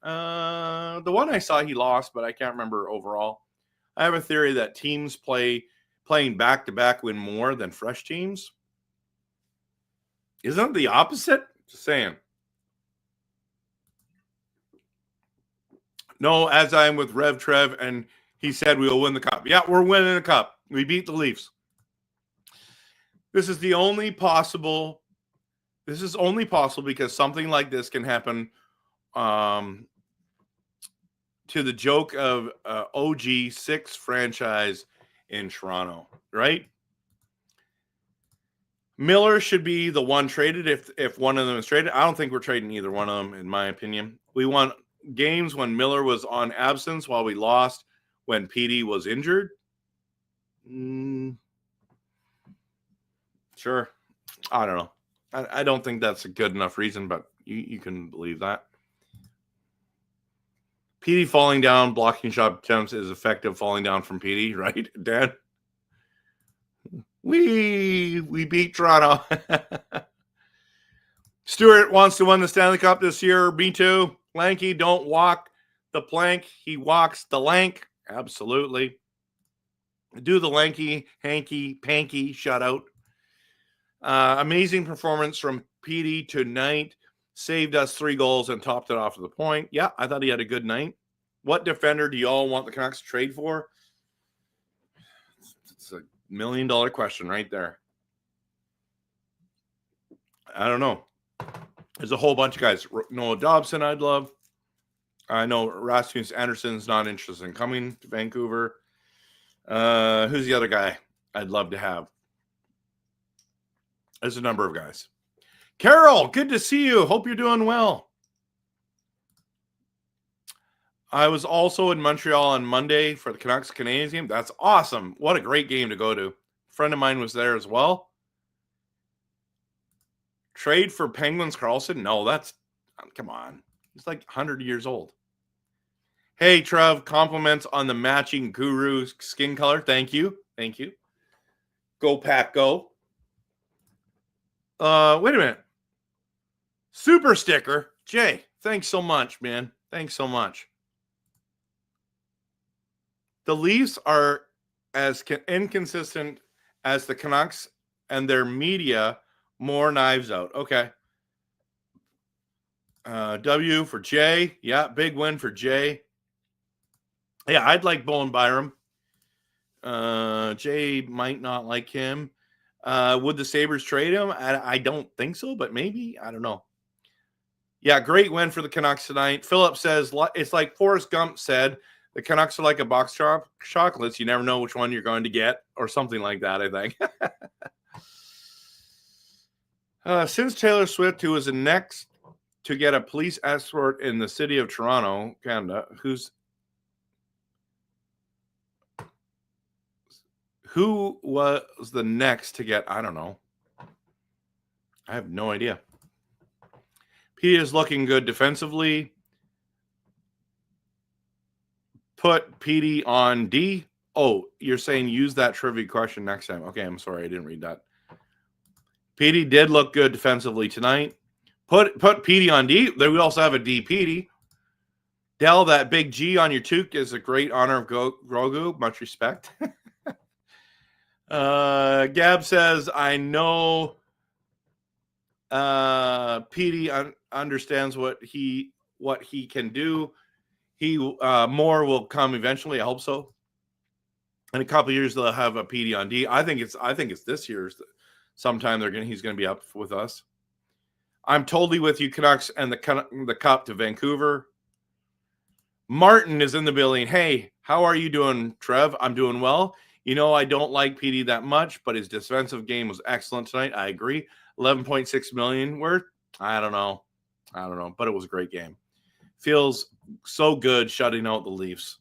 The one I saw, he lost, but I can't remember overall. I have a theory that teams playing back-to-back win more than fresh teams. Isn't it the opposite? Just saying. No, as I'm with RevTrev, and he said we will win the cup. Yeah, we're winning the cup. We beat the Leafs. This is only possible because something like this can happen to the joke of OG 6 franchise in Toronto, right? Miller should be the one traded if one of them is traded. I don't think we're trading either one of them, in my opinion. We won games when Miller was on absence, while we lost when Petey was injured. Sure. I don't know. I don't think that's a good enough reason, but you can believe that. Petey falling down, blocking shot attempts is effective falling down from Petey, right, Dan? We beat Toronto. Stewart wants to win the Stanley Cup this year. Me too. Lanky, don't walk the plank. He walks the lank. Absolutely. Do the lanky, hanky, panky shutout. Amazing performance from Petey tonight. Saved us 3 goals and topped it off to the point. Yeah, I thought he had a good night. What defender do you all want the Canucks to trade for? It's $1 million question right there. I don't know. There's a whole bunch of guys. Noah Dobson, I'd love. I know Rasmus Anderson's not interested in coming to Vancouver. Who's the other guy I'd love to have? There's a number of guys. Carol, good to see you. Hope you're doing well. I was also in Montreal on Monday for the Canucks Canadiens game. That's awesome. What a great game to go to. A friend of mine was there as well. Trade for Penguins Carlson? No, come on. He's like 100 years old. Hey, Trev, compliments on the matching Guru skin color. Thank you. Go, Pack, go. Wait a minute. Super sticker. Jay, thanks so much, man. Thanks so much. The Leafs are as inconsistent as the Canucks, and their media More Knives Out. Okay. W for Jay. Yeah, big win for Jay. Yeah, I'd like Bowen Byram. Jay might not like him. Would the Sabres trade him? I don't think so, but maybe. I don't know. Yeah, great win for the Canucks tonight. Philip says it's like Forrest Gump said, the Canucks are like a box of chocolates. You never know which one you're going to get, or something like that, I think. Since Taylor Swift, who is the next to get a police escort in the city of Toronto, Canada, who was the next to get, I don't know. I have no idea. P is looking good defensively. Put PD on D. Oh, you're saying use that trivia question next time. Okay, I'm sorry. I didn't read that. PD did look good defensively tonight. Put PD on D. Then we also have a D PD. Dell, that big G on your toque is a great honor of Grogu. Much respect. Gab says, I know PD understands what he can do. He more will come eventually. I hope so. In a couple of years, they'll have a PD on D. I think it's this year's. Sometime he's gonna be up with us. I'm totally with you, Canucks and the cup to Vancouver. Martin is in the building. Hey, how are you doing, Trev? I'm doing well. You know, I don't like PD that much, but his defensive game was excellent tonight. I agree. 11.6 million worth. I don't know, but it was a great game. Feels so good shutting out the Leafs,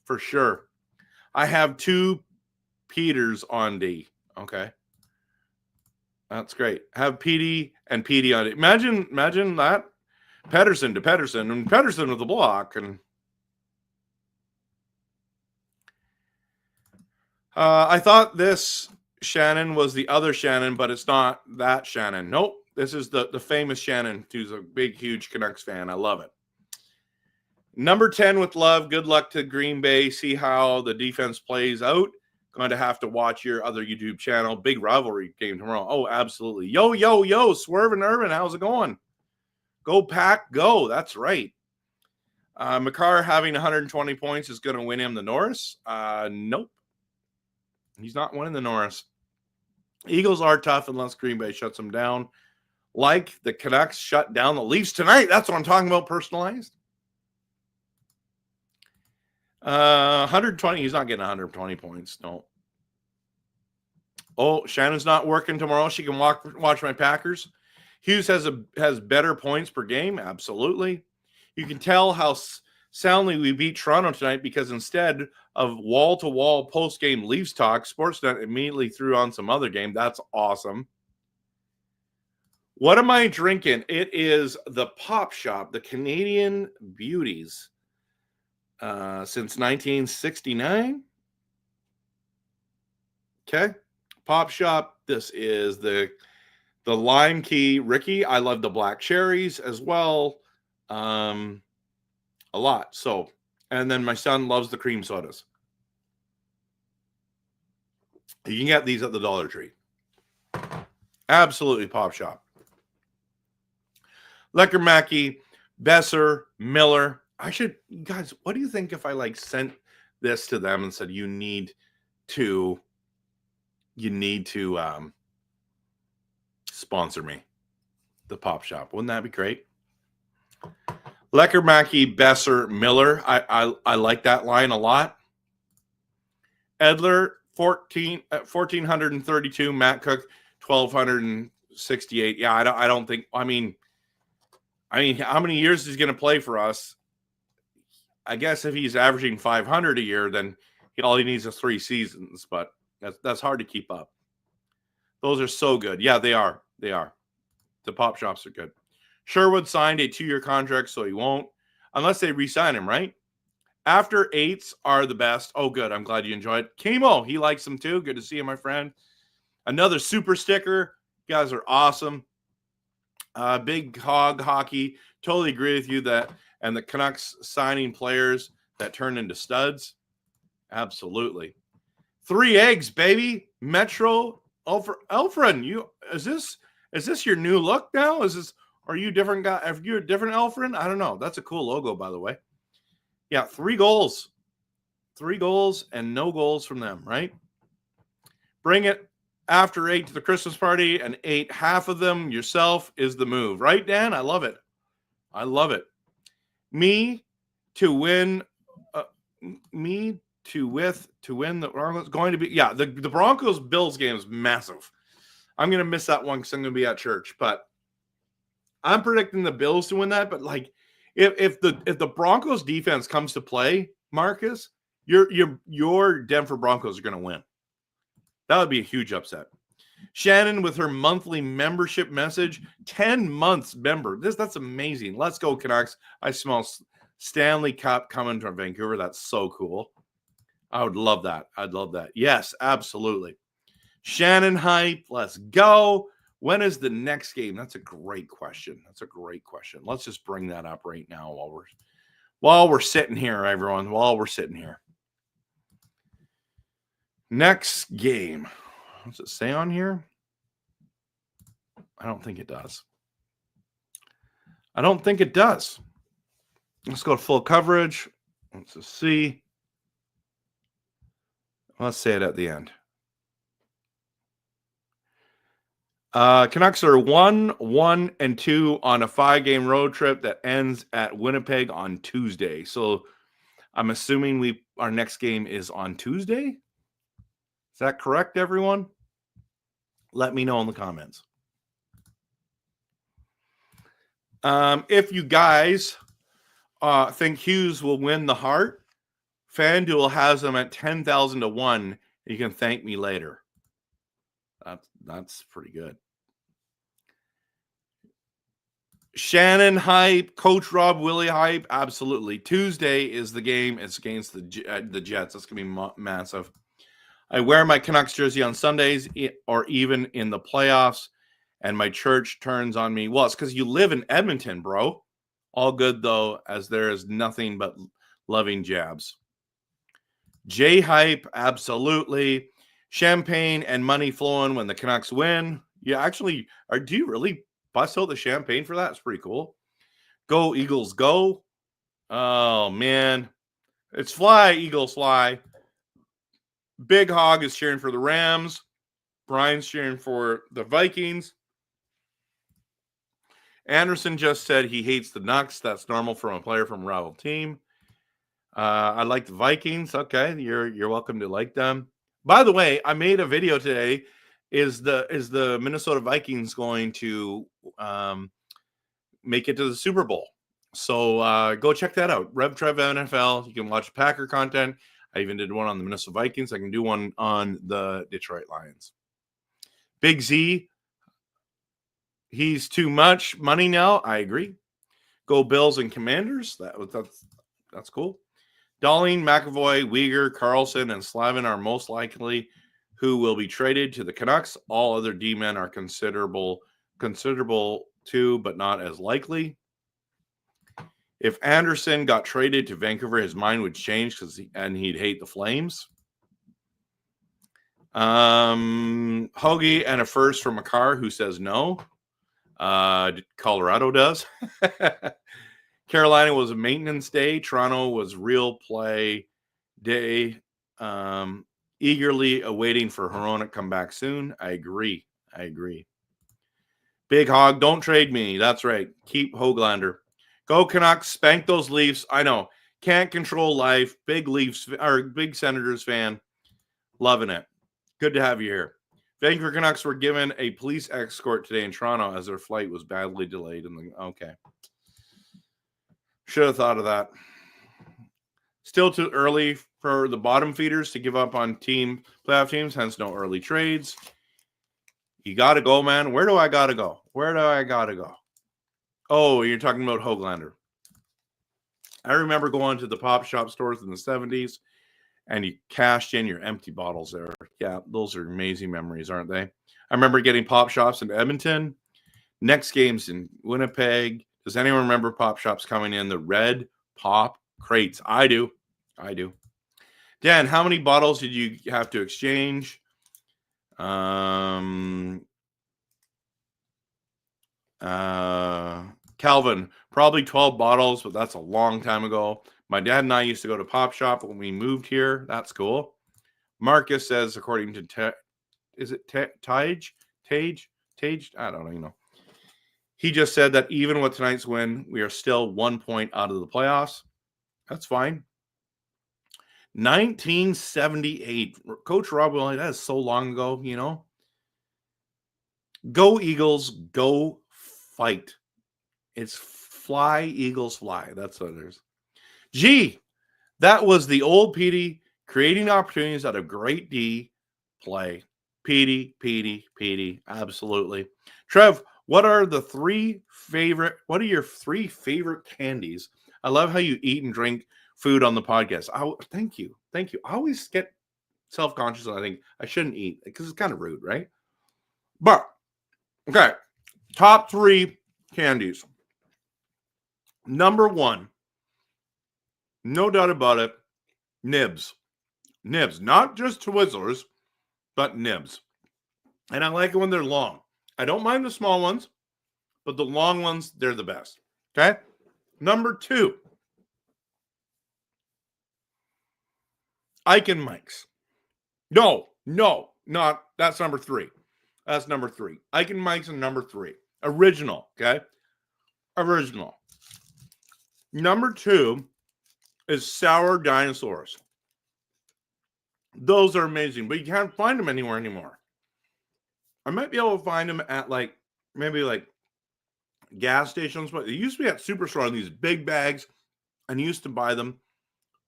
for sure. I have 2 Peters on D. Okay, that's great. Have PD and PD on D. Imagine that. Pedersen to Pedersen and Pedersen with the block and. I thought this Shannon was the other Shannon, but it's not that Shannon. Nope. This is the famous Shannon, who's a big, huge Canucks fan. I love it. Number 10 with love. Good luck to Green Bay. See how the defense plays out. Going to have to watch your other YouTube channel. Big rivalry game tomorrow. Oh, absolutely. Yo. Swerve and Irvin, how's it going? Go Pack, go. That's right. Makar having 120 points is going to win him the Norris. Nope. He's not winning the Norris. Eagles are tough unless Green Bay shuts them down. Like the Canucks shut down the Leafs tonight. That's what I'm talking about, personalized. 120. He's not getting 120 points. No. Oh, Shannon's not working tomorrow. She can watch my Packers. Hughes has better points per game. Absolutely. You can tell how soundly we beat Toronto tonight because instead of wall-to-wall post-game Leafs talk, Sportsnet immediately threw on some other game. That's awesome. What am I drinking? It is the Pop Shop, the Canadian Beauties, since 1969. Okay. Pop Shop. This is the Lime Key Ricky. I love the black cherries as well. A lot. So, and then my son loves the cream sodas. You can get these at the Dollar Tree. Absolutely Pop Shop. Lecker Mackey, Besser, Miller. Guys, what do you think if I sent this to them and said, you need to sponsor me, the Pop Shop? Wouldn't that be great? Lecker Mackey, Besser, Miller. I like that line a lot. Edler, 1,432. Matt Cook, 1,268. Yeah, I don't think. I mean, how many years is he going to play for us? I guess if he's averaging 500 a year, then all he needs is 3 seasons. But that's hard to keep up. Those are so good. Yeah, they are. They are. The Pop Shops are good. Sherwood signed a 2-year contract, so he won't, unless they re-sign him, right? After 8s are the best. Oh, good. I'm glad you enjoyed it. Kimo, he likes them too. Good to see you, my friend. Another super sticker. You guys are awesome. Big Hog Hockey. Totally agree with you that, and the Canucks signing players that turn into studs. Absolutely. 3 eggs, baby. Metro. Elfred, is this Is this your new look now? Are you a different guy? Are you a different Alfred? I don't know. That's a cool logo, by the way. Yeah, 3 goals. 3 goals and no goals from them, right? Bring it after 8 to the Christmas party and 8 half of them yourself is the move. Right, Dan? I love it. I love it. Me to win the Broncos going to be the Broncos Bills game is massive. I'm gonna miss that one because I'm gonna be at church, but I'm predicting the Bills to win that. But like if the Broncos defense comes to play, Marcus, your Denver Broncos are gonna win. That would be a huge upset. Shannon with her monthly membership message, 10 months member. That's amazing. Let's go, Canucks. I smell Stanley Cup coming from Vancouver. That's so cool. I would love that. I'd love that. Yes, absolutely. Shannon hype. Let's go. When is the next game? That's a great question. Let's just bring that up right now while we're sitting here, everyone. While we're sitting here. Next game. Does it say on here? I don't think it does. Let's go to full coverage. Let's just see. Let's say it at the end. Canucks are 1-1-2 on a 5-game road trip that ends at Winnipeg on Tuesday. So I'm assuming our next game is on Tuesday. Is that correct, everyone? Let me know in the comments. If you guys think Hughes will win the Hart, FanDuel has them at 10,000 to 1. You can thank me later. That's pretty good. Shannon hype, Coach Rob Willie hype, absolutely. Tuesday is the game. It's against the Jets. That's going to be massive. I wear my Canucks jersey on Sundays or even in the playoffs, and my church turns on me. Well, it's because you live in Edmonton, bro. All good, though, as there is nothing but loving jabs. J hype, absolutely. Champagne and money flowing when the Canucks win. Yeah, actually, do you really bust out the champagne for that? It's pretty cool. Go, Eagles, go. Oh, man. It's fly, Eagles, fly. Big Hog is cheering for the Rams. Brian's cheering for the Vikings. Anderson just said he hates the Ducks. That's normal from a player from a rival team. I like the Vikings. Okay, you're welcome to like them. By the way, I made a video today. Is the Minnesota Vikings going to make it to the Super Bowl? So go check that out. RevTrev NFL. You can watch Packer content. I even did one on the Minnesota Vikings. I can do one on the Detroit Lions. Big Z. He's too much money now. I agree. Go Bills and Commanders. That's cool. Darlene, McAvoy, Uyghur, Carlson, and Slavin are most likely who will be traded to the Canucks. All other D-men are considerable too, but not as likely. If Anderson got traded to Vancouver, his mind would change and he'd hate the Flames. Hoagie and a first from a car who says no. Colorado does. Carolina was a maintenance day. Toronto was real play day. Eagerly awaiting for Hronek to come back soon. I agree. Big Hog, don't trade me. That's right. Keep Höglander. Go Canucks. Spank those Leafs. I know. Can't control life. Big Leafs or big Senators fan. Loving it. Good to have you here. Vancouver Canucks were given a police escort today in Toronto as their flight was badly delayed. Okay. Should have thought of that. Still too early for the bottom feeders to give up on playoff teams, hence no early trades. You got to go, man. Where do I got to go? Oh, you're talking about Höglander. I remember going to the pop shop stores in the 70s, and you cashed in your empty bottles there. Yeah, those are amazing memories, aren't they? I remember getting pop shops in Edmonton. Next game's in Winnipeg. Does anyone remember pop shops coming in the red pop crates? I do. Dan, how many bottles did you have to exchange? Calvin, probably 12 bottles, but that's a long time ago. My dad and I used to go to Pop Shop when we moved here. That's cool. Marcus says, according to is it Tage? I don't even know. He just said that even with tonight's win, we are still 1 point out of the playoffs. That's fine. 1978. Coach Rob Willie, that is so long ago, you know. Go Eagles, go fight. It's fly, Eagles fly. That's what it is. Gee, that was the old Petey creating opportunities out of great D play. Petey, absolutely. Trev, what are your three favorite candies? I love how you eat and drink food on the podcast. Thank you. I always get self-conscious and I think I shouldn't eat because it's kind of rude, right? But okay, top 3 candies. Number 1, no doubt about it, nibs. Not just Twizzlers, but nibs. And I like it when they're long. I don't mind the small ones, but the long ones, they're the best. Okay? Number 2, Ike and Mike's. No, not, that's number 3. That's number 3. Ike and Mike's and number 3. Original, okay? Original. Number 2 is sour dinosaurs. Those are amazing, but you can't find them anywhere anymore. I might be able to find them at maybe gas stations, but they used to be at Superstore in these big bags, and used to buy them.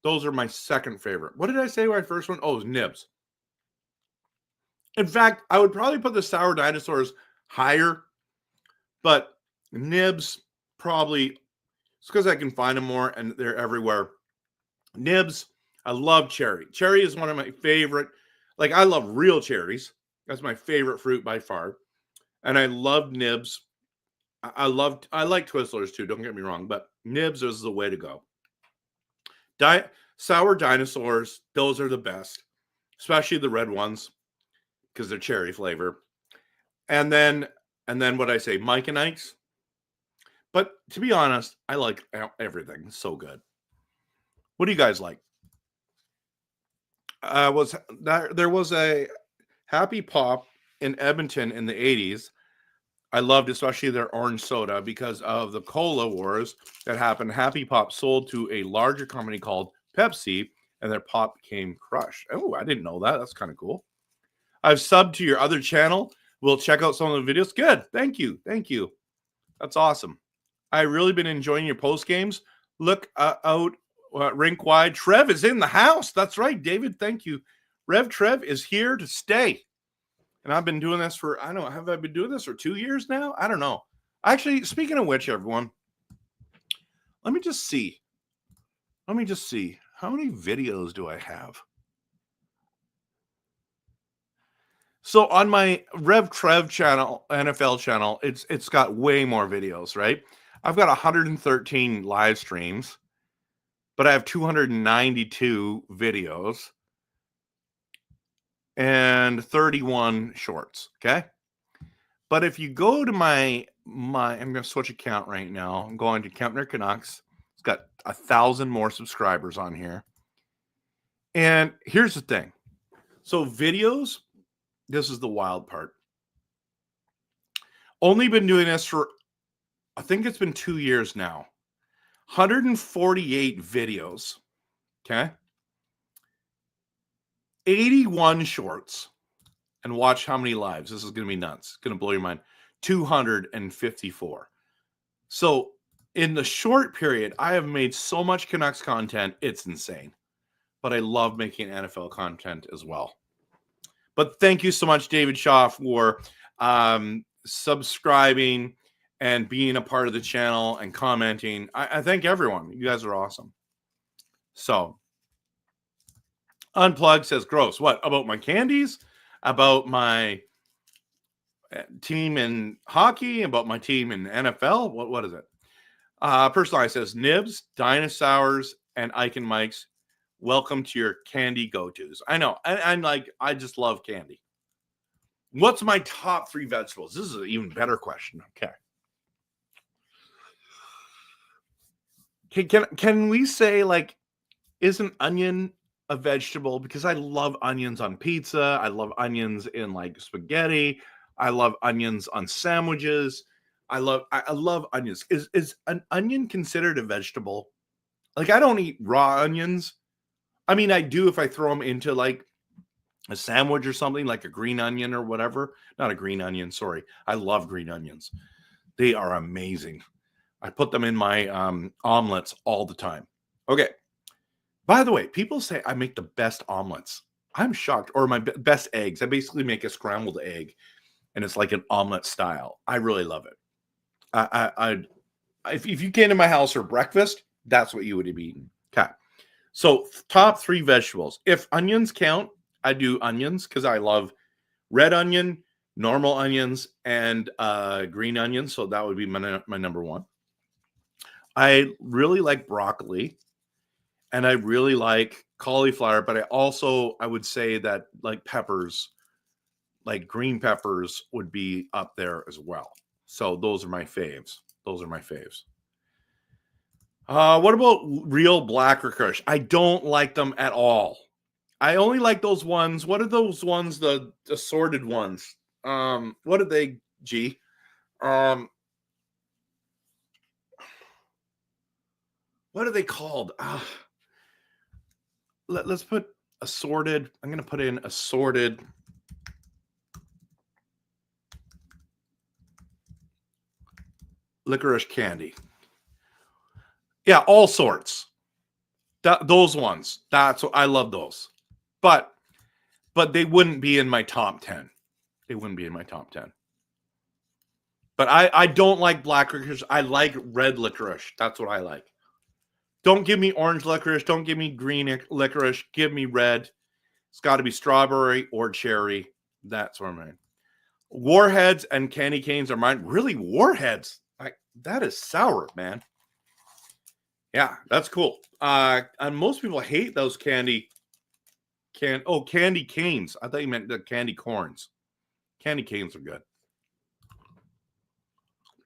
Those are my second favorite. What did I say my first one? Oh, it was nibs. In fact, I would probably put the sour dinosaurs higher, but nibs probably, it's because I can find them more and they're everywhere. Nibs, I love cherry. Cherry is one of my favorite. I love real cherries. That's my favorite fruit by far. And I love nibs. I like Twizzlers too, don't get me wrong, but nibs is the way to go. Sour dinosaurs, those are the best, especially the red ones because they're cherry flavor. And then what I say, Mike and Ike's. But to be honest, I like everything. It's so good. What do you guys like? There was a Happy Pop in Edmonton in the 80s. I loved especially their orange soda because of the cola wars that happened. Happy Pop sold to a larger company called Pepsi, and their pop became Crush. Oh, I didn't know that. That's kind of cool. I've subbed to your other channel. We'll check out some of the videos. Good. Thank you. That's awesome. I've really been enjoying your post games. Look out rink wide. Trev is in the house. That's right, David. Thank you. RevTrev is here to stay. And I've been doing this for, I don't know, have I been doing this for 2 years now? I don't know. Actually, speaking of which, everyone, let me just see. How many videos do I have? So on my RevTrev channel, NFL channel, it's got way more videos, right? I've got 113 live streams, but I have 292 videos and 31 shorts, okay? But if you go to my I'm going to switch account right now. I'm going to Kempner Canucks. It's got 1,000 more subscribers on here. And here's the thing. So videos, this is the wild part. Only been doing this for, I think it's been 2 years now. 148 videos, okay? 81 shorts. And watch how many lives. This is going to be nuts. It's going to blow your mind. 254. So in the short period, I have made so much Canucks content. It's insane. But I love making NFL content as well. But thank you so much, David Shaw, for subscribing and being a part of the channel and commenting. I thank everyone. You guys are awesome. So, Unplugged says, gross. What? About my candies? About my team in hockey? About my team in NFL? What is it? Personalized says, nibs, dinosaurs, and Ike and Mike's. Welcome to your candy go-tos. I know. I just love candy. What's my top 3 vegetables? This is an even better question. Okay. Can we say, like, is an onion a vegetable? Because I love onions on pizza. I love onions in like spaghetti. I love onions on sandwiches. I love onions. Is an onion considered a vegetable? Like, I don't eat raw onions. I mean, I do if I throw them into like a sandwich or something, like a green onion or whatever. Not a green onion, sorry. I love green onions. They are amazing. I put them in my omelets all the time. Okay. By the way, people say I make the best omelets. I'm shocked. Or my best eggs. I basically make a scrambled egg, and it's like an omelet style. I really love it. If you came to my house for breakfast, that's what you would have eaten. Okay. So top 3 vegetables. If onions count, I do onions because I love red onion, normal onions, and green onions. So that would be my number 1. I really like broccoli, and I really like cauliflower, but I would say that like peppers, like green peppers, would be up there as well. So those are my faves. What about real black licorice? I don't like them at all. I only like those ones. What are those ones? The assorted ones. What are they? G. What are they called? Let's put assorted. I'm going to put in assorted licorice candy. Yeah, all sorts. Those ones. That's what I love those. But they wouldn't be in my top 10. They wouldn't be in my top 10. But I don't like black licorice. I like red licorice. That's what I like. Don't give me orange licorice. Don't give me green licorice. Give me red. It's got to be strawberry or cherry. That's what I'm in. Warheads and candy canes are mine. Really, warheads? That is sour, man. Yeah, that's cool. And most people hate those candy canes. I thought you meant the candy corns. Candy canes are good.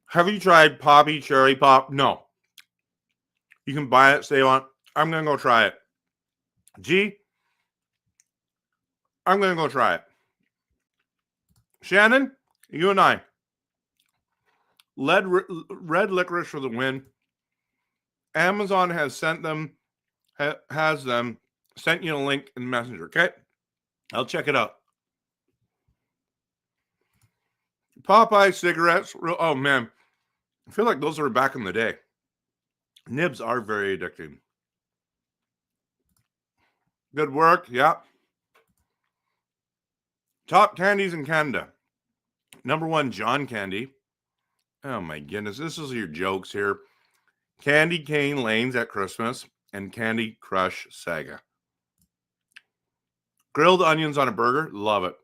Have you tried Poppy Cherry Pop? No. You can buy it, stay on. I'm going to go try it. G, I'm going to go try it. Shannon, you and I. Red licorice for the win. Amazon has sent them sent you a link in the messenger, okay? I'll check it out. Popeye cigarettes. Oh, man. I feel like those were back in the day. Nibs are very addicting. Good work. Yeah. Top candies in Canada. Number 1, John Candy. Oh, my goodness. This is your jokes here. Candy cane lanes at Christmas and Candy Crush Saga. Grilled onions on a burger. Love it.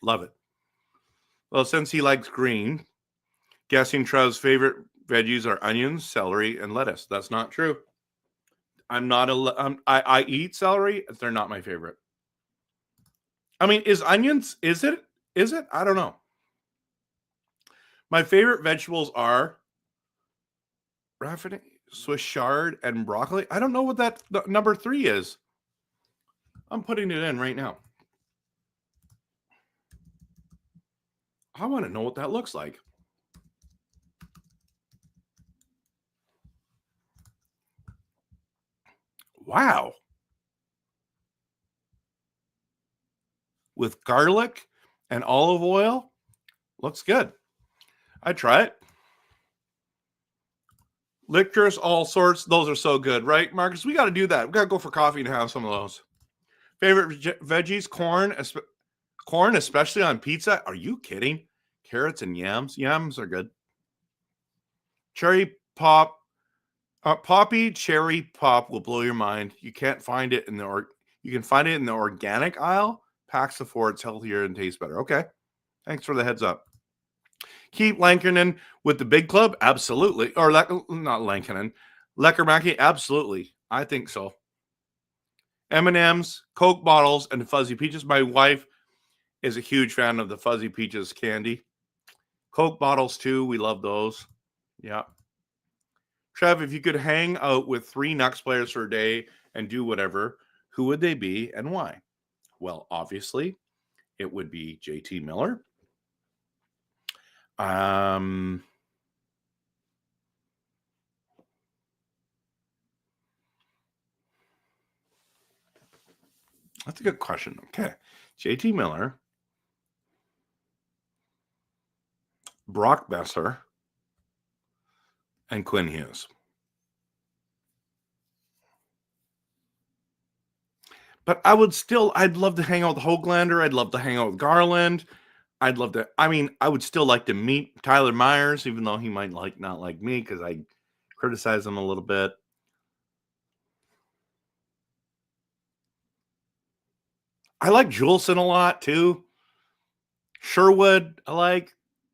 Love it. Well, since he likes green, guessing Trev's favorite veggies are onions, celery, and lettuce. That's not true. I eat celery. They're not my favorite. I mean, is onions, is it? I don't know. My favorite vegetables are Swiss chard and broccoli. I don't know what that number 3 is. I'm putting it in right now. I want to know what that looks like. Wow. With garlic and olive oil. Looks good. I'd try it. Licorice, all sorts. Those are so good, right, Marcus? We got to do that. We got to go for coffee and have some of those. Favorite veggies? Corn, especially on pizza. Are you kidding? Carrots and yams. Yams are good. Cherry pop. Poppy cherry pop will blow your mind. You can't find it in you can find it in the organic aisle. Packs of 4. It's healthier and tastes better. Okay. Thanks for the heads up. Keep Lankinen with the big club? Absolutely. Or not Lankinen. Leckermacki? Absolutely. I think so. M&M's, Coke bottles, and Fuzzy Peaches. My wife is a huge fan of the Fuzzy Peaches candy. Coke bottles, too. We love those. Yeah. Trev, if you could hang out with 3 Nucks players for a day and do whatever, who would they be and why? Well, obviously, it would be JT Miller. That's a good question. Okay. JT Miller, Brock Besser, and Quinn Hughes. But I'd love to hang out with Hoaglander. I'd love to hang out with Garland. I would still like to meet Tyler Myers, even though he might not like me because I criticize him a little bit. I like Juleson a lot too. Sherwood, I like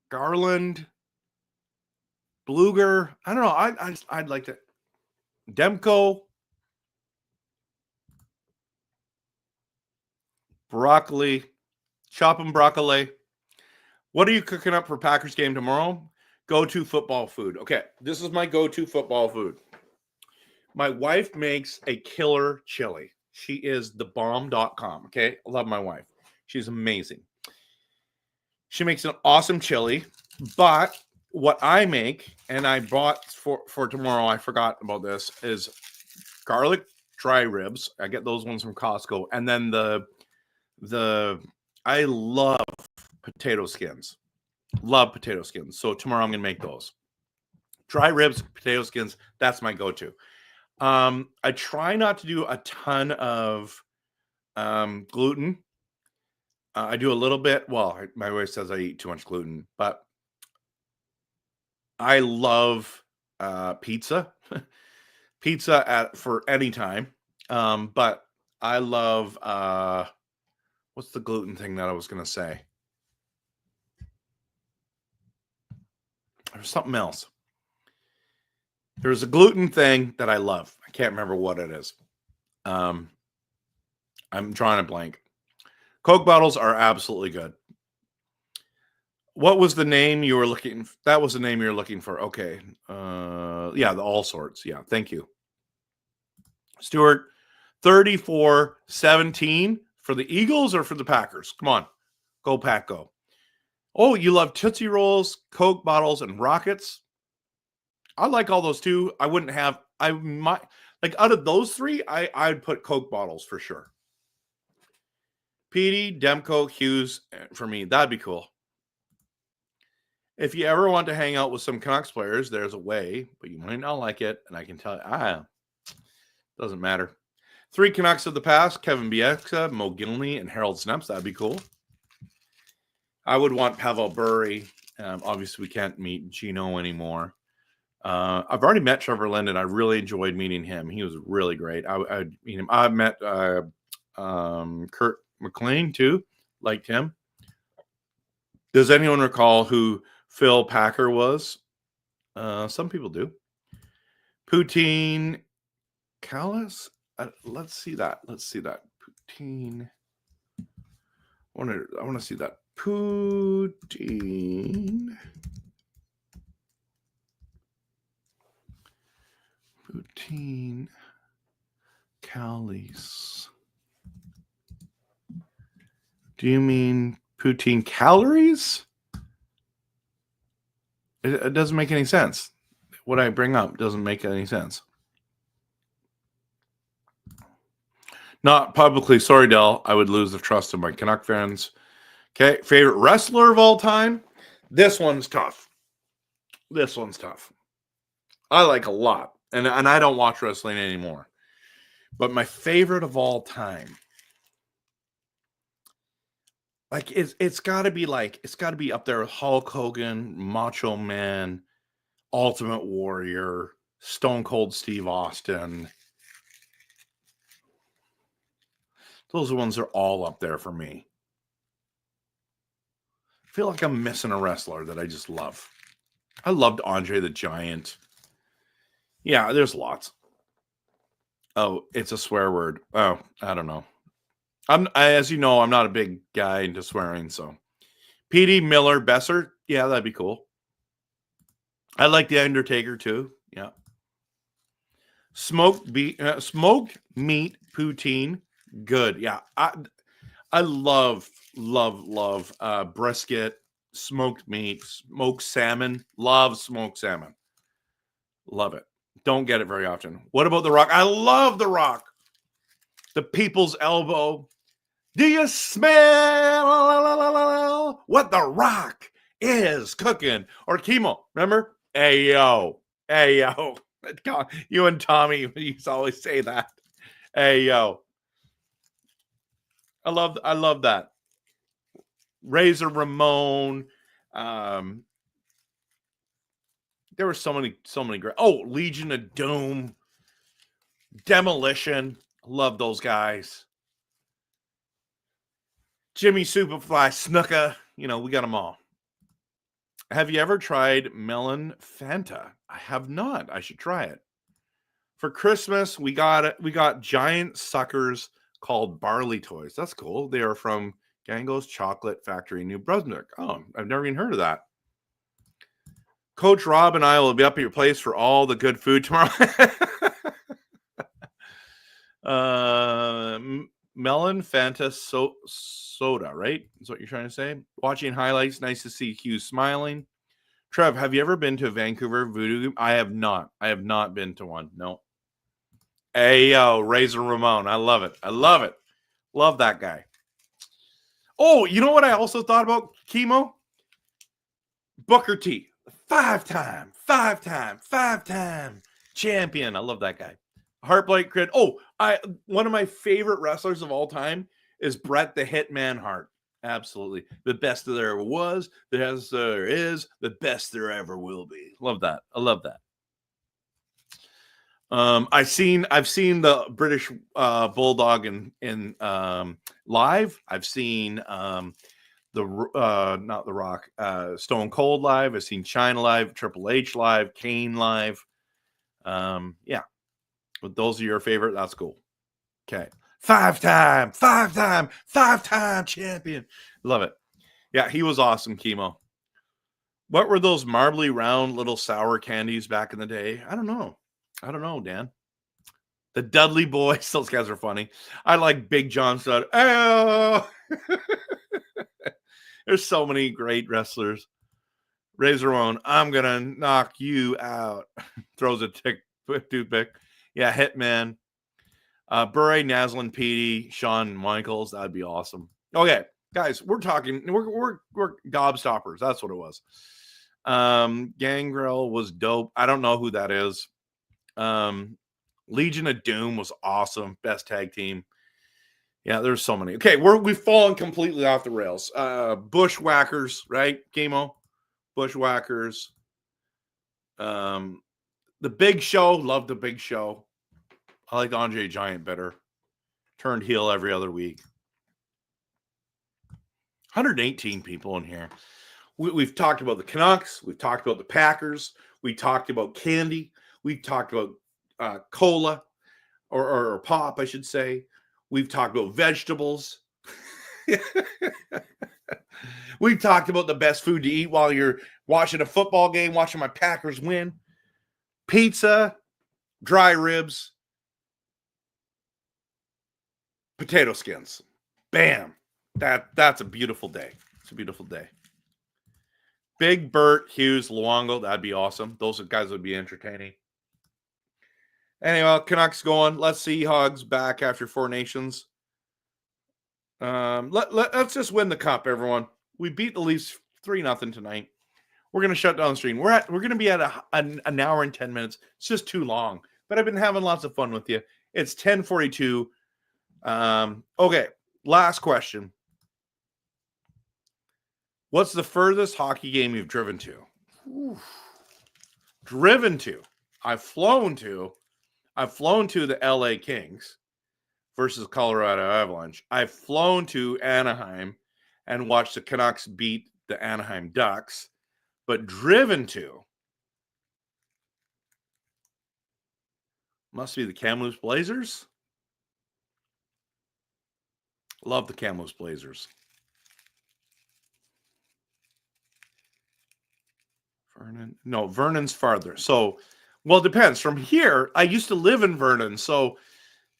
Garland, Bluger. I don't know. I'd like to. Demko, broccoli, chopping broccoli. What are you cooking up for Packers game tomorrow? Go-to football food. Okay, this is my go-to football food. My wife makes a killer chili. She is thebomb.com. Okay, I love my wife. She's amazing. She makes an awesome chili, but what I make, and I bought for tomorrow, I forgot about this, is garlic dry ribs. I get those ones from Costco. And then I love potato skins. Love potato skins. So tomorrow I'm going to make those. Dry ribs, potato skins, that's my go-to. I try not to do a ton of gluten. I do a little bit. Well, my wife says I eat too much gluten, but I love pizza. Pizza for any time. But I love what's the gluten thing that I was going to say? There's something else. There's a gluten thing that I love. I can't remember what it is. I'm drawing a blank. Coke bottles are absolutely good. What was the name you were looking for? That was the name you were looking for. Okay. Yeah, the all sorts. Yeah, thank you. Stuart, 34-17 for the Eagles or for the Packers? Come on. Go Pack, go. Oh, you love Tootsie Rolls, Coke bottles, and Rockets? I like all those too. Out of those 3, I'd put Coke bottles for sure. Petey, Demko, Hughes, for me, that'd be cool. If you ever want to hang out with some Canucks players, there's a way, but you might not like it, and I can tell you, doesn't matter. 3 Canucks of the past, Kevin Bieksa, Mo Gilney, and Harold Snepps, that'd be cool. I would want Pavel Bure. Obviously, we can't meet Gino anymore. I've already met Trevor Linden. I really enjoyed meeting him. He was really great. I'd meet him. I've met Kurt McLean too. Liked him. Does anyone recall who Phil Packer was? Some people do. Poutine Callis? Let's see that. Poutine. I want to see that. Poutine Callis. Do you mean poutine calories? It doesn't make any sense. What I bring up doesn't make any sense. Not publicly. Sorry, Del. I would lose the trust of my Canuck fans. Okay. Favorite wrestler of all time? This one's tough. I like a lot. And I don't watch wrestling anymore. But my favorite of all time. Like it's got to be up there with Hulk Hogan, Macho Man, Ultimate Warrior, Stone Cold Steve Austin. Those ones are all up there for me. I feel like I'm missing a wrestler that I just love. I loved Andre the Giant. Yeah, there's lots. Oh, it's a swear word. Oh, I don't know. As you know, I'm not a big guy into swearing, so. Petey, Miller, Besser. Yeah, that'd be cool. I like The Undertaker, too. Yeah. Smoked meat poutine. Good. Yeah. I love brisket, smoked meat, smoked salmon. Love smoked salmon. Love it. Don't get it very often. What about The Rock? I love The Rock. The People's Elbow. Do you smell what The Rock is cooking? Or Chemo. Remember? Ayo. You and Tommy used to always say that. Ayo. I love that. Razor Ramon. There were so many great. Oh, Legion of Doom, Demolition. Love those guys. Jimmy Superfly Snuka. You know, we got them all. Have you ever tried melon Fanta? I have not. I should try it. For Christmas, we got giant suckers called Barley Toys. That's cool. They are from Gango's Chocolate Factory in New Brunswick. Oh, I've never even heard of that. Coach Rob and I will be up at your place for all the good food tomorrow. Melon Fanta soda, right? Is what you're trying to say. Watching highlights. Nice to see Hughes smiling. Trev, have you ever been to Vancouver Voodoo? I have not. I have not been to one. No. Ayo, Razor Ramon. I love it. Love that guy. Oh, you know what I also thought about, Chemo? Booker T. Five-time champion. I love that guy. Heartbreak Crit. Oh, one of my favorite wrestlers of all time is Bret the Hitman Hart. Absolutely. The best there ever was, the best there is, the best there ever will be. Love that. I love that. I've seen the British Bulldog in live. I've seen not The Rock, Stone Cold live. I've seen China live, Triple H live, Kane live. Yeah. But those are your favorite. That's cool. Okay. Five-time champion. Love it. Yeah, he was awesome, Chemo. What were those marbly round little sour candies back in the day? I don't know, Dan. The Dudley Boys. Those guys are funny. I like Big John Studd. Oh! There's so many great wrestlers. Razor Ramon, I'm going to knock you out. Throws a toothpick. Yeah, Hitman. Bure, Naslin, Petey, Shawn Michaels. That'd be awesome. Okay, guys, we're talking. We're gobstoppers. That's what it was. Gangrel was dope. I don't know who that is. Legion of Doom was awesome. Best tag team. Yeah, there's so many. Okay, we've fallen completely off the rails. Bushwhackers, right? Chemo. Bushwhackers. The Big Show. Love the Big Show. I like Andre Giant better. Turned heel every other week. 118 people in here. We've talked about the Canucks. We've talked about the Packers. We talked about candy. We've talked about cola or pop, I should say. We've talked about vegetables. We've talked about the best food to eat while you're watching a football game, watching my Packers win. Pizza, dry ribs, potato skins. Bam. That's a beautiful day. It's a beautiful day. Big Bert, Hughes, Luongo. That'd be awesome. Those guys would be entertaining. Anyway, Canucks going. Let's see Hogs back after Four Nations. Let's just win the cup, everyone. We beat the Leafs 3-0 tonight. We're going to shut down the stream. We're going to be at an hour and 10 minutes. It's just too long. But I've been having lots of fun with you. It's 10:42. Okay, last question. What's the furthest hockey game you've driven to? Oof. Driven to. I've flown to the LA Kings versus Colorado Avalanche. I've flown to Anaheim and watched the Canucks beat the Anaheim Ducks. But driven to must be the Kamloops Blazers. Love the Kamloops Blazers. Vernon's farther. So Well, it depends. From here, I used to live in Vernon, so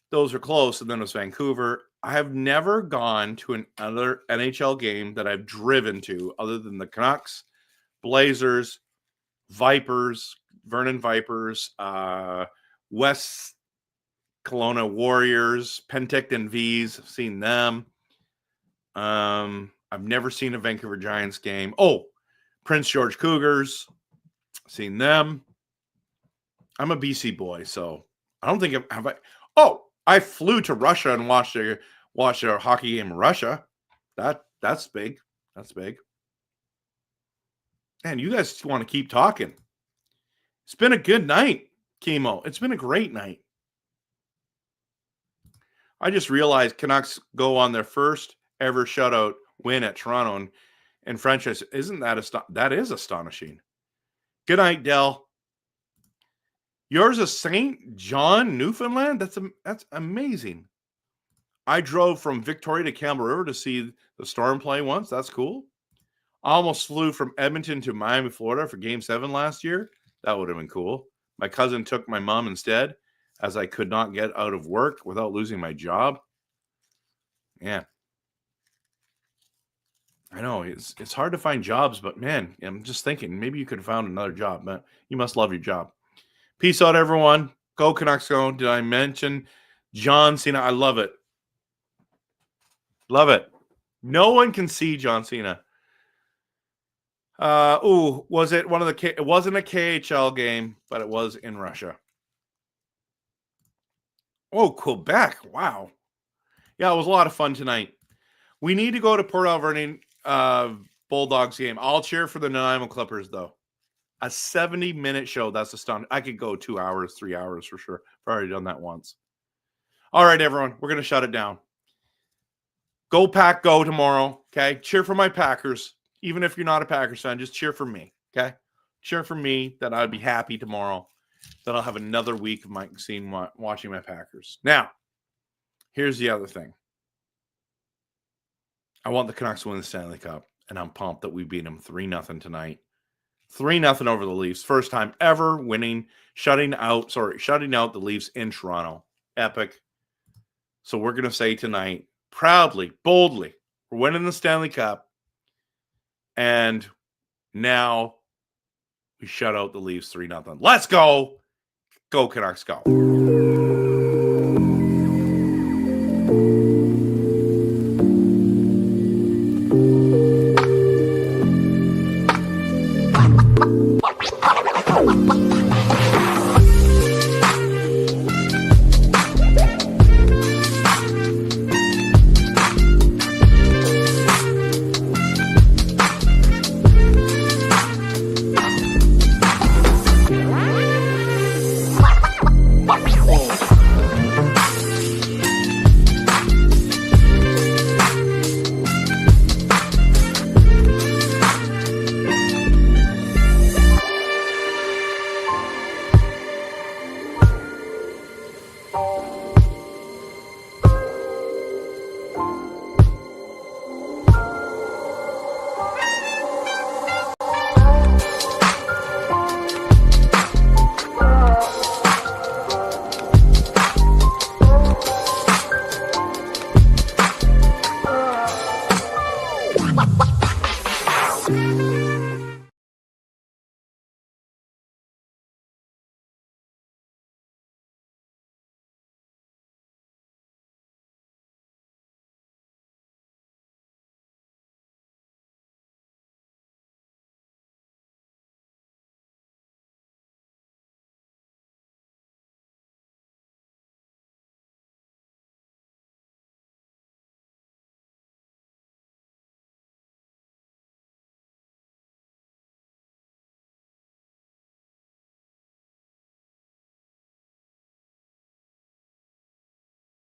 those are close. And then it was Vancouver. I have never gone to another NHL game that I've driven to other than the Canucks, Blazers, Vipers, Vernon Vipers, West Kelowna Warriors, Penticton Vs. I've seen them. I've never seen a Vancouver Giants game. Oh, Prince George Cougars. Seen them. I'm a BC boy, so I don't think I flew to Russia and watched a hockey game in Russia. That's big. That's big. Man, you guys want to keep talking. It's been a good night, Chemo. It's been a great night. I just realized Canucks go on their first ever shutout win at Toronto and franchise. Isn't that is astonishing? Good night, Dell. Yours is St. John, Newfoundland? That's amazing. I drove from Victoria to Campbell River to see the Storm play once. That's cool. I almost flew from Edmonton to Miami, Florida for Game 7 last year. That would have been cool. My cousin took my mom instead, as I could not get out of work without losing my job. Yeah. I know, it's hard to find jobs, but man, I'm just thinking maybe you could have found another job, but you must love your job. Peace out, everyone. Go Canucks, go. Did I mention John Cena? I love it. Love it. No one can see John Cena. Was it one of the it wasn't a KHL game, but it was in Russia. Oh, Quebec. Wow. Yeah, it was a lot of fun tonight. We need to go to Port Alberni Bulldogs game. I'll cheer for the Nanaimo Clippers, though. A 70-minute show. That's astounding. I could go 2 hours, 3 hours for sure. I've already done that once. All right, everyone. We're going to shut it down. Go Pack, go tomorrow. Okay? Cheer for my Packers. Even if you're not a Packers fan, just cheer for me. Okay? Cheer for me that I'd be happy tomorrow. That I'll have another week of watching my Packers. Now, here's the other thing. I want the Canucks to win the Stanley Cup, and I'm pumped that we beat them 3-0 tonight. 3-0 over the Leafs. First time ever winning, shutting out the Leafs in Toronto. Epic. So we're going to say tonight, proudly, boldly, we're winning the Stanley Cup. And now we shut out the Leafs 3-0. Let's go. Go Canucks, go.